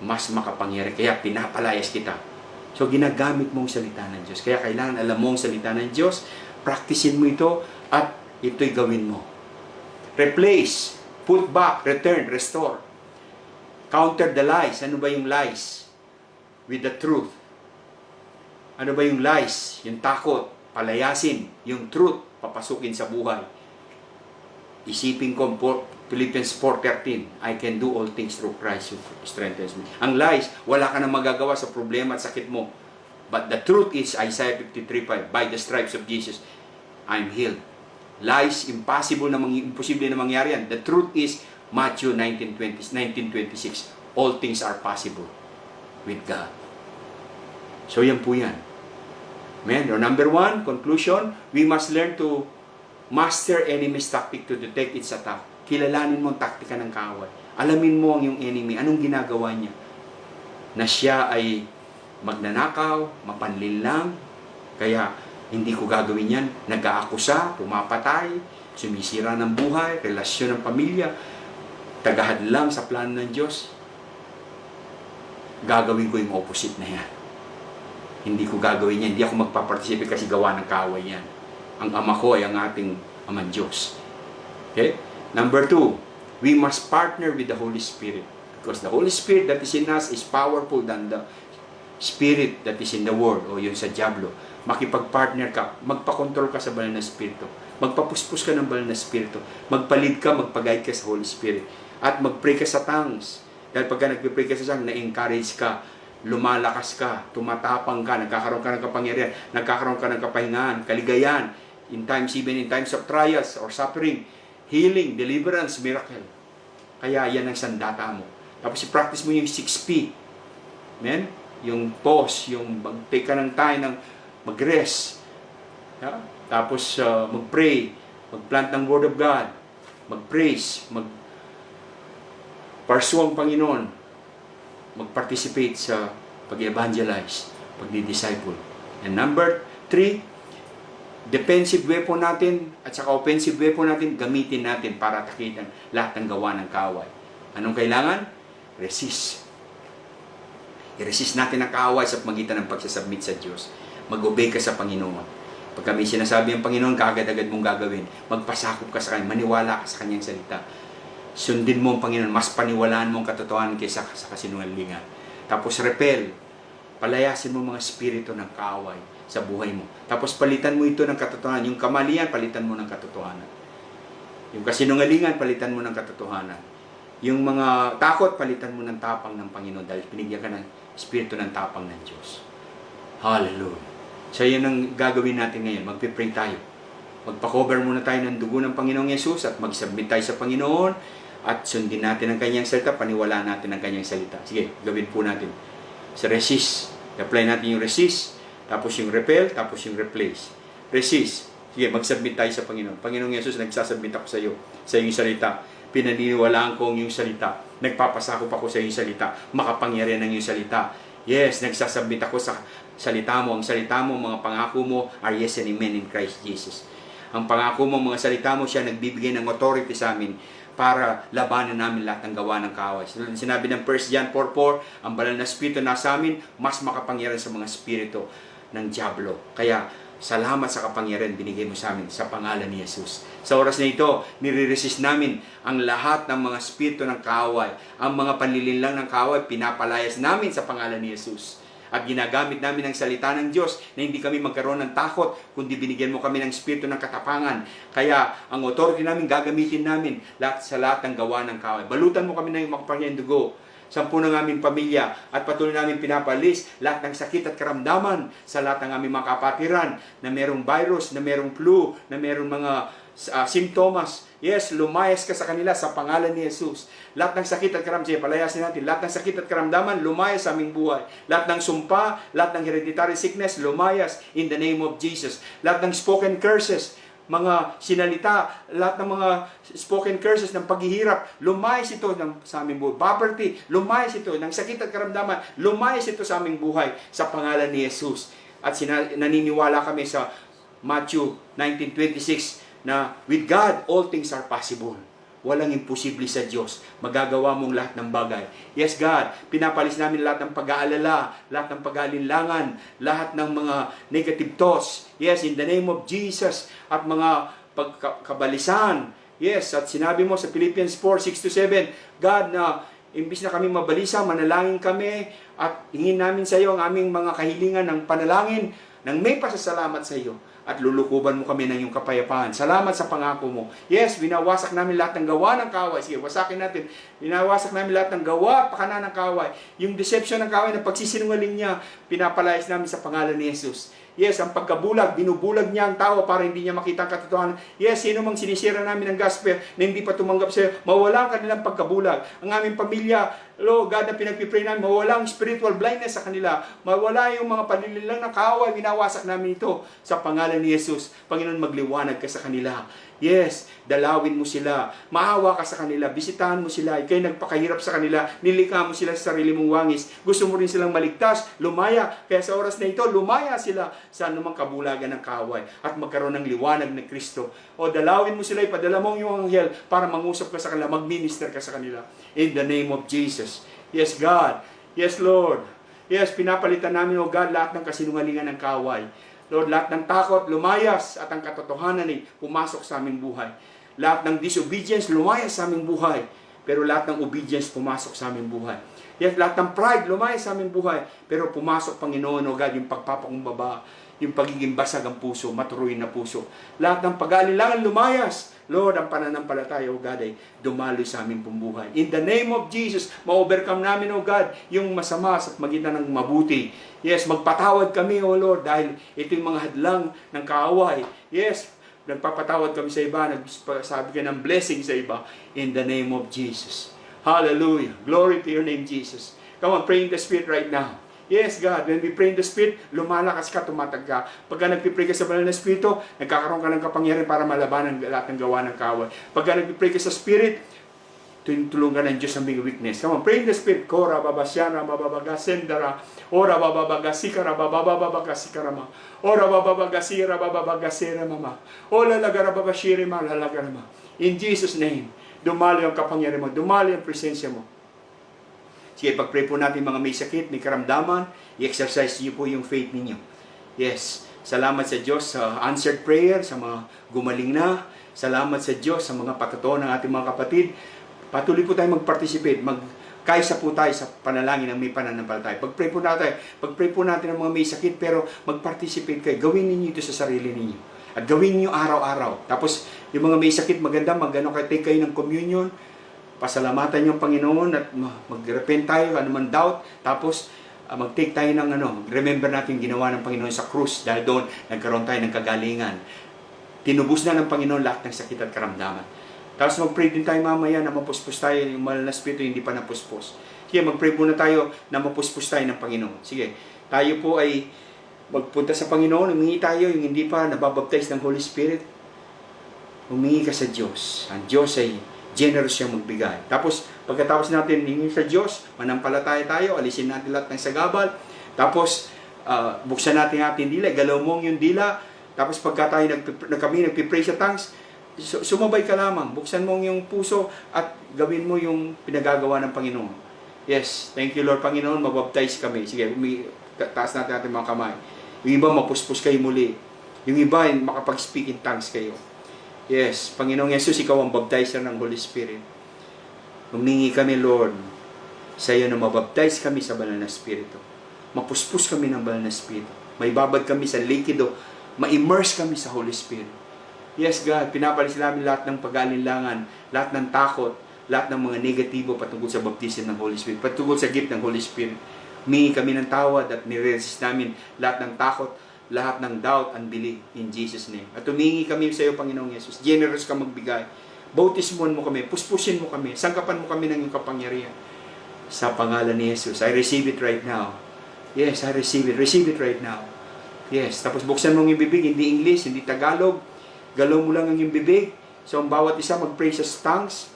Mas makapangyarihan, kaya pinapalayas kita. So, ginagamit mo ang salita ng Diyos. Kaya kailangan alam mo ang salita ng Diyos, practicein mo ito, at ito'y gawin mo. Replace, put back, return, restore. Counter the lies. Ano ba yung lies? With the truth. Ano ba yung lies? Yung takot, palayasin. Yung truth, papasukin sa buhay. Isipin ko, Philippians 4:13, I can do all things through Christ who strengthens me. Ang lies, wala ka na magagawa sa problema at sakit mo. But the truth is, Isaiah 53:5, by the stripes of Jesus, I'm healed. Lies, impossible imposible na mangyari yan. The truth is, Matthew 19:26, all things are possible with God. So yan po yan. Amen. Number 1, conclusion, we must learn to master enemy's tactic to detect its attack. Kilalanin mo ang taktika ng kaaway. Alamin mo ang iyong enemy, anong ginagawa niya. Na siya ay magnanakaw, mapanlinlang, kaya hindi ko gagawin yan. Nag-aakusa, pumapatay, sumisira ng buhay, relasyon ng pamilya, tagahadlang sa plano ng Diyos. Gagawin ko yung opposite na yan. Hindi ko gagawin yan. Hindi ako magpaparticipate kasi gawa ng kaaway yan. Ang Ama ko ay ang ating Amang Diyos. Okay? Number 2, we must partner with the Holy Spirit. Because the Holy Spirit that is in us is powerful than the Spirit that is in the world, o yun sa Diablo. Makipag-partner ka, magpakontrol ka sa banal na Espiritu. Magpapuspos ka ng banal na Espiritu. Magpalid ka, magpag-guide ka sa Holy Spirit. At mag-pray ka sa tongues. Dahil pagka nag-pray ka sa tongues, na-encourage ka, lumalakas ka, tumatapang ka, nagkakaroon ka ng kapangyarihan, nagkakaroon ka ng kapahingahan, kaligayahan, in times, even in times of trials or suffering, healing, deliverance, miracle. Kaya yan ang sandata mo. Tapos i-practice mo yung 6P. Amen? Yung pause, yung mag-take ka ng time ng mag-rest. Yeah? Tapos mag-pray, mag-plant ng Word of God, mag-praise, mag-pursue ang Panginoon, mag-participate sa pag-evangelize, pag-disciple. And number 3, defensive weapon natin at saka offensive weapon natin, gamitin natin para takitan lahat ng gawa ng kaaway. Anong kailangan? Resist. I-resist natin ang kaaway sa pagitan ng pagsasubmit sa Diyos. Mag-obey ka sa Panginoon. Pag kami sinasabi ang Panginoon, kaagad-agad mong gagawin. Magpasakop ka sa Kanya, maniwala ka sa Kanyang salita. Sundin mo ang Panginoon, mas paniwalaan mo ang katotohanan kaysa sa kasinungalingan. Tapos repel, palayasin mo mga espiritu ng kaaway sa buhay mo. Tapos palitan mo ito ng katotohanan. Yung kamalian, palitan mo ng katotohanan. Yung kasinungalingan, palitan mo ng katotohanan. Yung mga takot, palitan mo ng tapang ng Panginoon dahil pinigyan ka ng espiritu ng tapang ng Diyos. Hallelujah. So yun ang gagawin natin ngayon. Magpipray tayo. Magpa-cover muna tayo ng dugo ng Panginoong Yesus at mag-submit tayo sa Panginoon at sundin natin ang Kanyang salita, paniwalaan natin ang Kanyang salita. Sige, gawin po natin. Sa resist, apply natin yung resist, tapos yung repel, tapos yung replace. Resist. Sige, mag-submit tayo sa Panginoon. Panginoong Yesus, nagsasubmit ako sa iyo, sa iyong salita. Pinaniniwalaan ko ang iyong salita. Nagpapasakop ako sa iyong salita. Makapangyarihan ng iyong salita. Yes, nagsasubmit ako sa salita mo. Ang salita mo, mga pangako mo are yes and amen in Christ Jesus. Ang pangako mo, mga salita mo, siya nagbibigay ng authority sa amin para labanan namin lahat ng gawa ng kaaway. Sinabi ng 1 John 4:4, ang banal na espiritu nasa amin, mas makapangyarihan sa mga espiritu ng Diablo. Kaya, salamat sa kapangyarihan binigay mo sa amin sa pangalan ni Jesus. Sa oras na ito, nire-resist namin ang lahat ng mga espiritu ng kaaway. Ang mga panlilinlang ng kaaway, pinapalayas namin sa pangalan ni Jesus. At ginagamit namin ang salita ng Diyos na hindi kami magkaroon ng takot, kundi binigyan mo kami ng espiritu ng katapangan. Kaya ang authority namin, gagamitin namin sa lahat ng gawa ng kaaway. Balutan mo kami ng makapangyarihang dugo. 10 ng aming pamilya at patuloy namin pinapalis lahat ng sakit at karamdaman sa lahat ng aming mga kapatiran na merong virus, na merong flu, na merong mga simptomas. Yes, lumayas ka sa kanila sa pangalan ni Jesus. Lahat ng sakit at karamdaman, palayasin natin. Lahat ng sakit at karamdaman, lumayas sa aming buhay. Lahat ng sumpa, lahat ng hereditary sickness, lumayas in the name of Jesus. Lahat ng spoken curses, mga sinalita, lahat ng mga spoken curses ng paghihirap, lumayas ito sa aming buhay. Poverty, lumayas ito. Ng sakit at karamdaman, lumayas ito sa aming buhay sa pangalan ni Jesus. At naniniwala kami sa Matthew 19:26 na with God, all things are possible. Walang imposible sa Diyos. Magagawa mong lahat ng bagay. Yes, God, pinapalis namin lahat ng pag-aalala, lahat ng pag-aalinlangan, lahat ng mga negative thoughts. Yes, in the name of Jesus. At mga pagkabalisan. Yes, at sinabi mo sa Philippians 4:6-7, God, na imbis na kami mabalisa, manalangin kami at hingin namin sa iyo ang aming mga kahilingan ng panalangin nang may pasasalamat sa iyo. At lulukuban mo kami ng iyong kapayapaan. Salamat sa pangako mo. Yes, binawasak namin lahat ng gawa ng kaaway. Sige, wasakin natin. Binawasak namin lahat ng gawa at pakana ng kaaway. Yung deception ng kaaway na pagsisinungaling niya, pinapalayas namin sa pangalan ni Jesus. Yes, ang pagkabulag, binubulag niya ang tao para hindi niya makita ang katotohanan. Yes, sino mang sinisira namin ng gospel na hindi pa tumanggap sa iyo, mawala ang kanilang pagkabulag. Ang aming pamilya, Lord God, na pinagpipray namin, mawala ang spiritual blindness sa kanila. Mawala yung mga panililang ng kaaway, binawasak namin ito sa pangalan ni Jesus. Panginoon, magliwanag ka sa kanila. Yes, dalawin mo sila. Maawa ka sa kanila. Bisitahan mo sila. Ika'y nagpakahirap sa kanila. Nilikha mo sila sa sarili mong wangis. Gusto mo rin silang maligtas, lumaya. Kaya sa oras na ito, lumaya sila sa anumang kabulagan ng kaaway at magkaroon ng liwanag ng Kristo. O dalawin mo sila, ipadala mo yung anghel para mangusap ka sa kanila, magminister ka sa kanila. In the name of Jesus. Yes, God. Yes, Lord. Yes, pinapalitan namin, O God, lahat ng kasinungalingan ng kaaway. Lord, lahat ng takot, lumayas at ang katotohanan ay pumasok sa aming buhay. Lahat ng disobedience, lumayas sa aming buhay. Pero lahat ng obedience, pumasok sa aming buhay. Yes, lahat ng pride, lumayas sa aming buhay. Pero pumasok, Panginoon, O God, yung pagpapakumbaba, yung pagiging basag ang puso, maturuin na puso. Lahat ng pag-aalilangan, lumayas. Lord, ang pananampalataya, O God, ay dumaloy sa aming buhay. In the name of Jesus, ma-overcome namin, O God, yung masama sa magitan ng mabuti. Yes, magpatawad kami, O Lord, dahil ito yung mga hadlang ng kaaway. Yes, nagpapatawad kami sa iba, nagsabi ka ng blessing sa iba, in the name of Jesus. Hallelujah. Glory to your name, Jesus. Come on, pray in the Spirit right now. Yes, God, when we pray in the Spirit, lumalakas ka, tumatag ka. Pagka nagpipray ka sa banal na Espiritu, nagkakaroon ka ng kapangyarihan para malabanan lahat ng gawa ng kaaway. Pagka nagpipray ka sa Spirit, tulungan ng Diyos ang mga weakness. Come on, pray in the Spirit. Kora babasyana bababaga sendara. Ora bababaga sikara bababaga sikarama. Ora bababaga sira bababaga sira mama. Ola lagara babashiri malalagara ma. In Jesus' name, dumali ang kapangyarihan mo, dumali ang presensya mo. Sige, pag-pray po natin mga may sakit, may karamdaman, i-exercise niyo po yung faith ninyo. Yes, salamat sa Diyos sa answered prayer, sa mga gumaling na. Salamat sa Diyos sa mga patotoo ng ating mga kapatid. Patuloy po tayo mag-participate, magkaisa po tayo sa panalangin ng may pananampalataya. Pag-pray po natin ng mga may sakit, pero mag-participate kayo. Gawin ninyo ito sa sarili ninyo. At gawin niyo araw-araw. Tapos, yung mga may sakit, maganda, take kayo ng communion, pasalamatan yung Panginoon at mag-repent tayo, anuman doubt. Tapos, mag-take tayo ng remember natin yung ginawa ng Panginoon sa krus. Dahil doon, nagkaroon tayo ng kagalingan. Tinubos na ng Panginoon lahat ng sakit at karamdaman. Tapos mag-pray din tayo mamaya na mapuspos tayo, yung mahal na Espiritu hindi pa napuspos. Sige, mag-pray muna tayo na mapuspos tayo ng Panginoon. Sige, tayo po ay magpunta sa Panginoon, humingi tayo, yung hindi pa nababaptize ng Holy Spirit. Humingi ka sa Diyos. Ang Diyos ay generous siyang magbigay. Tapos, pagkatapos natin humingi sa Diyos, manampalataya tayo, alisin natin lahat ng sagabal. Tapos, buksan natin ating dila, galaw mong yung dila. Tapos, pagka tayo kami nagpipray sa tongues, sumabay ka lamang, buksan mo yung puso at gawin mo yung pinagagawa ng Panginoon. Yes, thank you Lord Panginoon, mabaptize kami. Sige, taas natin ating mga kamay. Yung iba, mapuspos kayo muli. Yung iba, makapag-speak in tongues kayo. Yes, Panginoong Yesus, ikaw ang baptizer ng Holy Spirit. Humingi kami Lord, sa iyo na mabaptize kami sa banal na Espiritu. Mapuspos kami ng banal na Espiritu. Maibabad kami sa likido, ma-immerse kami sa Holy Spirit. Yes, God, pinapalis namin lahat ng pag-alinlangan, lahat ng takot, lahat ng mga negatibo patungkol sa baptism ng Holy Spirit, patungkol sa gift ng Holy Spirit. Humingi kami ng tawad at nire-resist namin lahat ng takot, lahat ng doubt, unbelief, in Jesus' name. At humingi kami sa iyo, Panginoong Yesus. Generous ka magbigay. Bautismuhan mo kami, puspusin mo kami, sangkapan mo kami ng iyong kapangyarihan. Sa pangalan ni Jesus, I receive it right now. Yes, I receive it. Receive it right now. Yes, tapos buksan mo yung bibig, hindi English, hindi Tagalog. Galaw mo lang ang iyong bibig. So, ang bawat isa mag-pray sa tongues.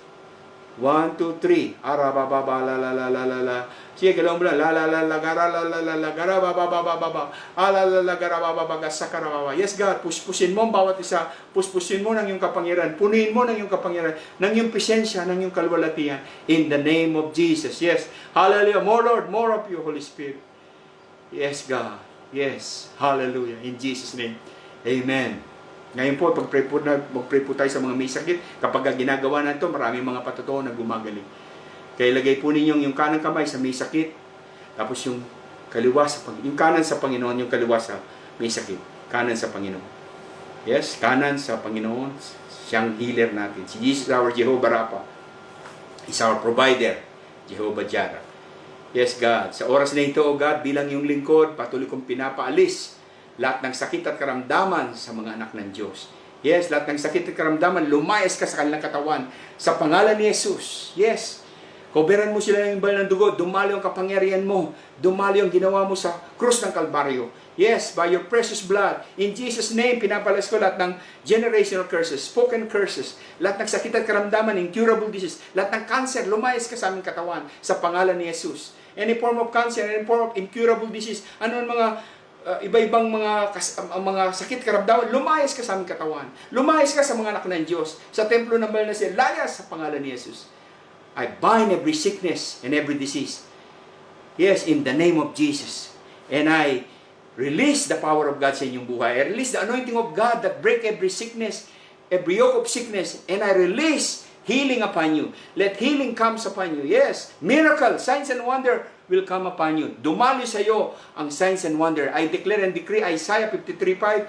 1, 2, 3. Ara, ba, ba, ba, la, la, la, la, la, la. Sige, galaw mo lang. La, la, la, la, gara, la, la, la, la, gara, ba, ba, ba, ba, ba, ba. Ala, la, la, gara, ba, ba, ba, ga, sakara, ba, ba. Yes, God, puspusin mo ang bawat isa. Puspusin mo ng iyong kapangyarihan. Punuin mo ng iyong kapangyarihan. Ng iyong presensya, ng iyong kalwalatian. In the name of Jesus. Yes. Hallelujah. More, Lord. More of you, Holy Spirit. Yes, God. Yes. Hallelujah. In Jesus' name. Amen. Ngayon po, mag-pray po tayo sa mga may sakit. Kapag ginagawa na ito, maraming mga patotoo na gumagaling. Kaya ilagay po ninyo yung kanang kamay sa may sakit. Tapos yung kaliwa yung kanan sa Panginoon, yung kaliwa sa may sakit. Kanan sa Panginoon. Yes, kanan sa Panginoon. Siyang healer natin. Si Jesus, our Jehovah Rapha, is our provider. Jehovah Jireh. Yes, God. Sa oras na ito, O God, bilang yung lingkod, patuloy kong pinapaalis lahat ng sakit at karamdaman sa mga anak ng Diyos. Yes, lahat ng sakit at karamdaman, lumayas ka sa kanilang katawan sa pangalan ni Jesus. Yes, koberan mo sila ng banal ng dugo, dumalo ang kapangyarihan mo, dumalo ang ginawa mo sa krus ng Kalbaryo. Yes, by your precious blood, in Jesus' name, pinapalas ko lahat ng generational curses, spoken curses, lahat ng sakit at karamdaman, incurable disease, lahat ng cancer, lumayas ka sa aming katawan sa pangalan ni Jesus. Any form of cancer, any form of incurable disease, ano ang mga iba-ibang mga sakit karamdaman, lumayas ka sa aming katawan. Lumayas ka sa mga anak ng Diyos. Sa templo ng banal na siya, layas sa pangalan ni Jesus. I bind every sickness and every disease. Yes, in the name of Jesus. And I release the power of God sa inyong buhay. I release the anointing of God that break every sickness, every yoke of sickness, and I release healing upon you. Let healing comes upon you. Yes, miracle, signs and wonder will come upon you. Dumali sa iyo ang signs and wonder. I declare and decree Isaiah 53:5,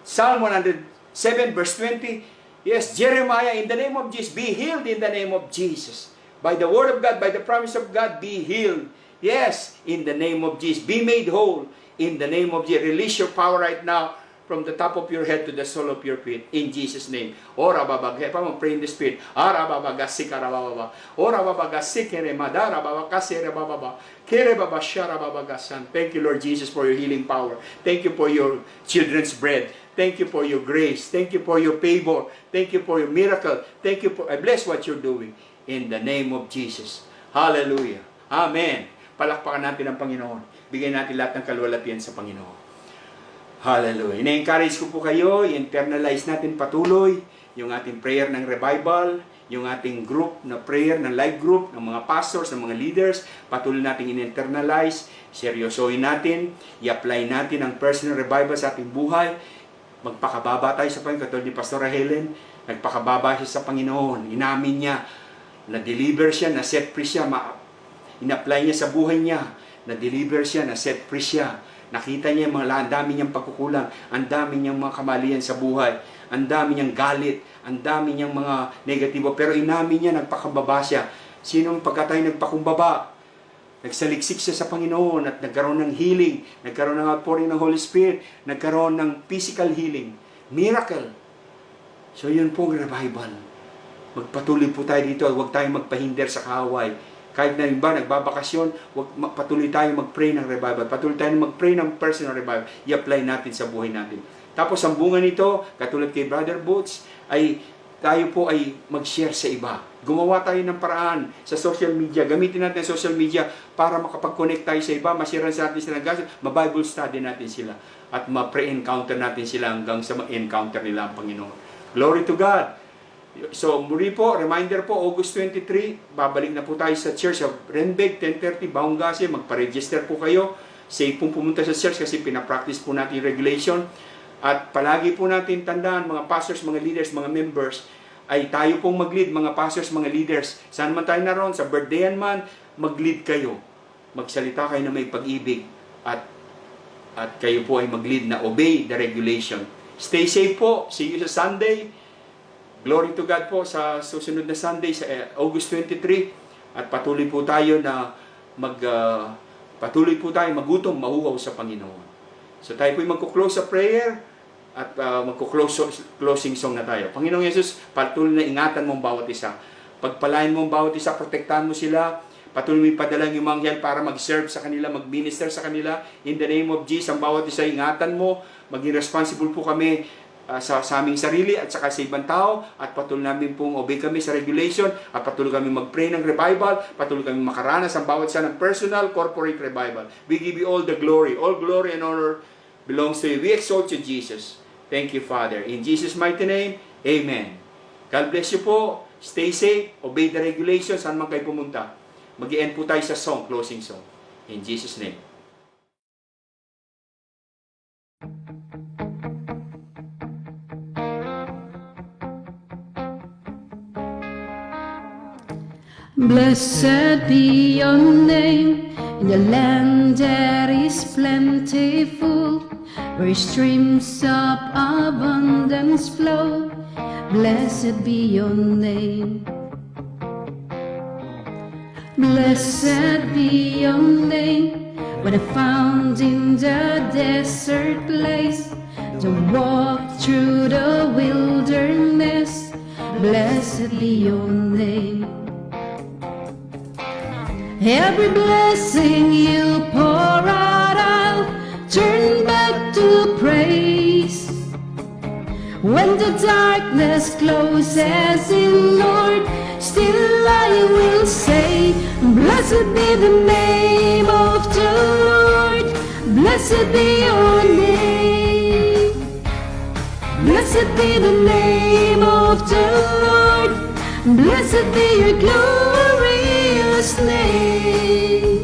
Psalm 107 verse 20. Yes, Jeremiah, in the name of Jesus, be healed in the name of Jesus. By the word of God, by the promise of God, be healed. Yes, in the name of Jesus, be made whole. In the name of Jesus, release your power right now from the top of your head to the sole of your feet. In Jesus' name. Ora babag. Pray in the Spirit. Ara babagasik arababa. Ora babagasik ere madara babakasere bababa. Kere babashara babagasan. Thank you, Lord Jesus, for your healing power. Thank you for your children's bread. Thank you for your grace. Thank you for your favor. Thank you for your miracle. Thank you for, I bless what you're doing. In the name of Jesus. Hallelujah. Amen. Palakpakan natin ang Panginoon. Bigyan natin lahat ng kaluwalhatian sa Panginoon. Hallelujah. Ina-encourage ko po kayo, i-internalize natin patuloy yung ating prayer ng revival, yung ating group na prayer, ng live group, ng mga pastors, ng mga leaders. Patuloy natin in-internalize, seryosohin natin, i-apply natin ang personal revival sa ating buhay. Magpakababa tayo sa Panginoon. Katulad ni Pastor Helen, nagpakababa siya sa Panginoon. Inamin niya, na-deliver siya, na-set free siya, in-apply niya sa buhay niya. Na-deliver siya, na-set free siya. Nakita niya yung ang dami niyang pagkukulang, ang dami niyang mga kamalian sa buhay, ang dami niyang galit, ang dami niyang mga negatibo. Pero inamin niya, nagpakababa siya. Sinong pagkatay nagpakumbaba? Nagsaliksik siya sa Panginoon at nagkaroon ng healing, nagkaroon ng outpouring ng Holy Spirit, nagkaroon ng physical healing. Miracle. So yun po ang revival. Magpatuloy po tayo dito, huwag tayong magpahinder sa kaaway. Kahit na iba nagbabakasyon, patuloy tayo mag-pray ng revival. Patuloy tayo mag-pray ng personal revival. I-apply natin sa buhay natin. Tapos ang bunga nito, katulad kay Brother Boots, ay tayo po ay mag-share sa iba. Gumawa tayo ng paraan sa social media. Gamitin natin ang social media para makapag-connect tayo sa iba. Masiran sa atin sila. Ma-Bible study natin sila. At ma-pre-encounter natin sila hanggang sa ma-encounter nila ang Panginoon. Glory to God! So, muli po, reminder po, August 23, babalik na po tayo sa Church of Renbeg, 10:30, Baungasi. Magpa-register po kayo. Safe pong pumunta sa church kasi pinapractice po natin yung regulation. At palagi po natin tandaan, mga pastors, mga leaders, mga members, ay tayo pong mag-lead, mga pastors, mga leaders. Saan man tayo naroon, sa birthdayan man, mag-lead kayo. Magsalita kayo na may pag-ibig. At kayo po ay mag-lead na obey the regulation. Stay safe po. See you sa Sunday. Glory to God po sa susunod na Sunday sa August 23 at patuloy po tayo na patuloy po tayo magutom, mahuhaw sa Panginoon. So tayo po magko-close sa prayer at magko-closing song na tayo. Panginoong Yesus, patuloy na ingatan mo ang bawat isa. Pagpalain mo ang bawat isa, protektahan mo sila. Patuloy mo ipadalang yung mangyal para mag-serve sa kanila, mag-minister sa kanila. In the name of Jesus, ang bawat isa ingatan mo. Maging responsible po kami sa aming sarili at saka sa ibang tao at patuloy namin pong obey kami sa regulation at patuloy kami mag-pray ng revival, patuloy kami makaranas ang bawat isa ng personal, corporate revival. We give you all the glory. All glory and honor belongs to you. We exalt you, Jesus. Thank you, Father. In Jesus' mighty name, Amen. God bless you po. Stay safe. Obey the regulations. Saan man kayo pumunta. Mag-i-end po tayo sa song, closing song. In Jesus' name. Blessed be your name in the land that is plentiful, where streams of abundance flow. Blessed be your name. Blessed be your name when I found in the desert place to walk through the wilderness. Blessed be your name. Every blessing you pour out, I'll turn back to praise. When the darkness closes in, Lord, still I will say, blessed be the name of the Lord. Blessed be your name. Blessed be the name of the Lord. Blessed be your glorious name.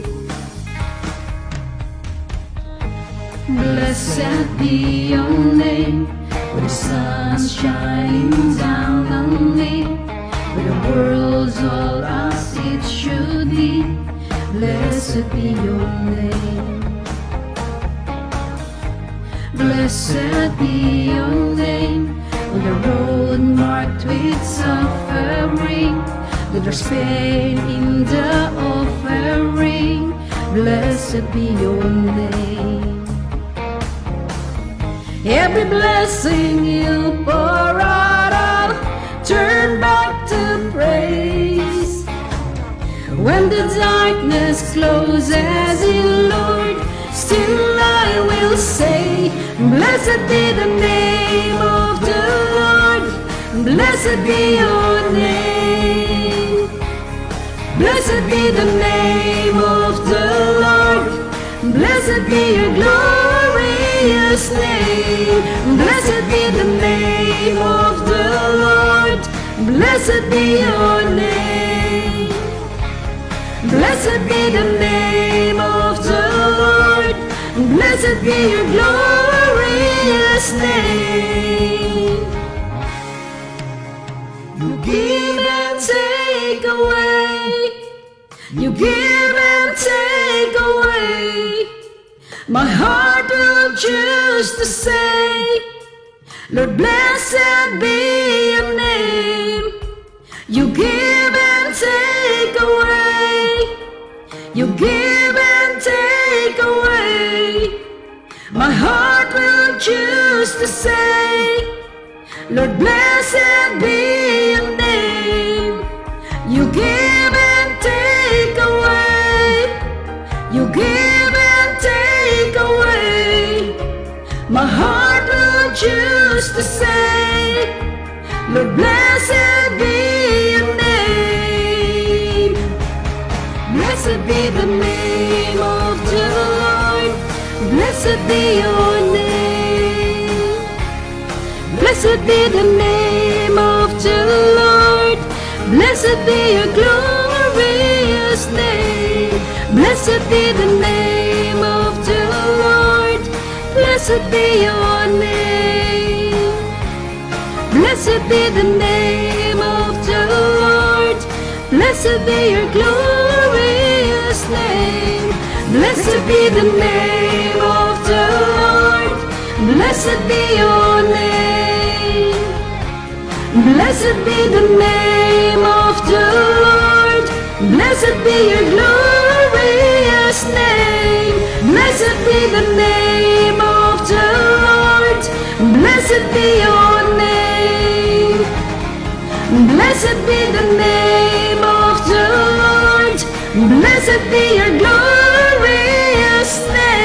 Blessed be your name, when the sun's shining down on me, when the world's all as it should be. Blessed be your name. Blessed be your name, on the road marked with suffering, with there's pain in the offering. Blessed be your name. Every blessing you pour out, I'll turn back to praise. When the darkness closes in, Lord, still I will say, blessed be the name of the Lord. Blessed be your name. Blessed be the name of the Lord. Blessed be your glorious name. Blessed be the name of the Lord. Blessed be your name. Blessed be the name of the Lord. Blessed be your glorious name. You give and take away. You give and take away. My heart will choose to say, Lord, blessed be your name. You give and take away. You give and take away. My heart will choose to say, Lord, blessed be your name. You give and take away. You give and take away. My heart will choose to say, Lord, blessed be your name. Blessed be the name of the Lord. Blessed be your name. Blessed be the name of the Lord. Blessed be your glorious name. Blessed be the name of the Lord. Blessed be your name. Blessed be the name of the Lord. Blessed be your glorious name. Blessed be the name of the Lord. Blessed be your name. Blessed be the name of the Lord. Blessed be your glorious name. Blessed be the name of the Lord. Blessed be your name. Blessed be the name of the Lord. Blessed be your glorious name.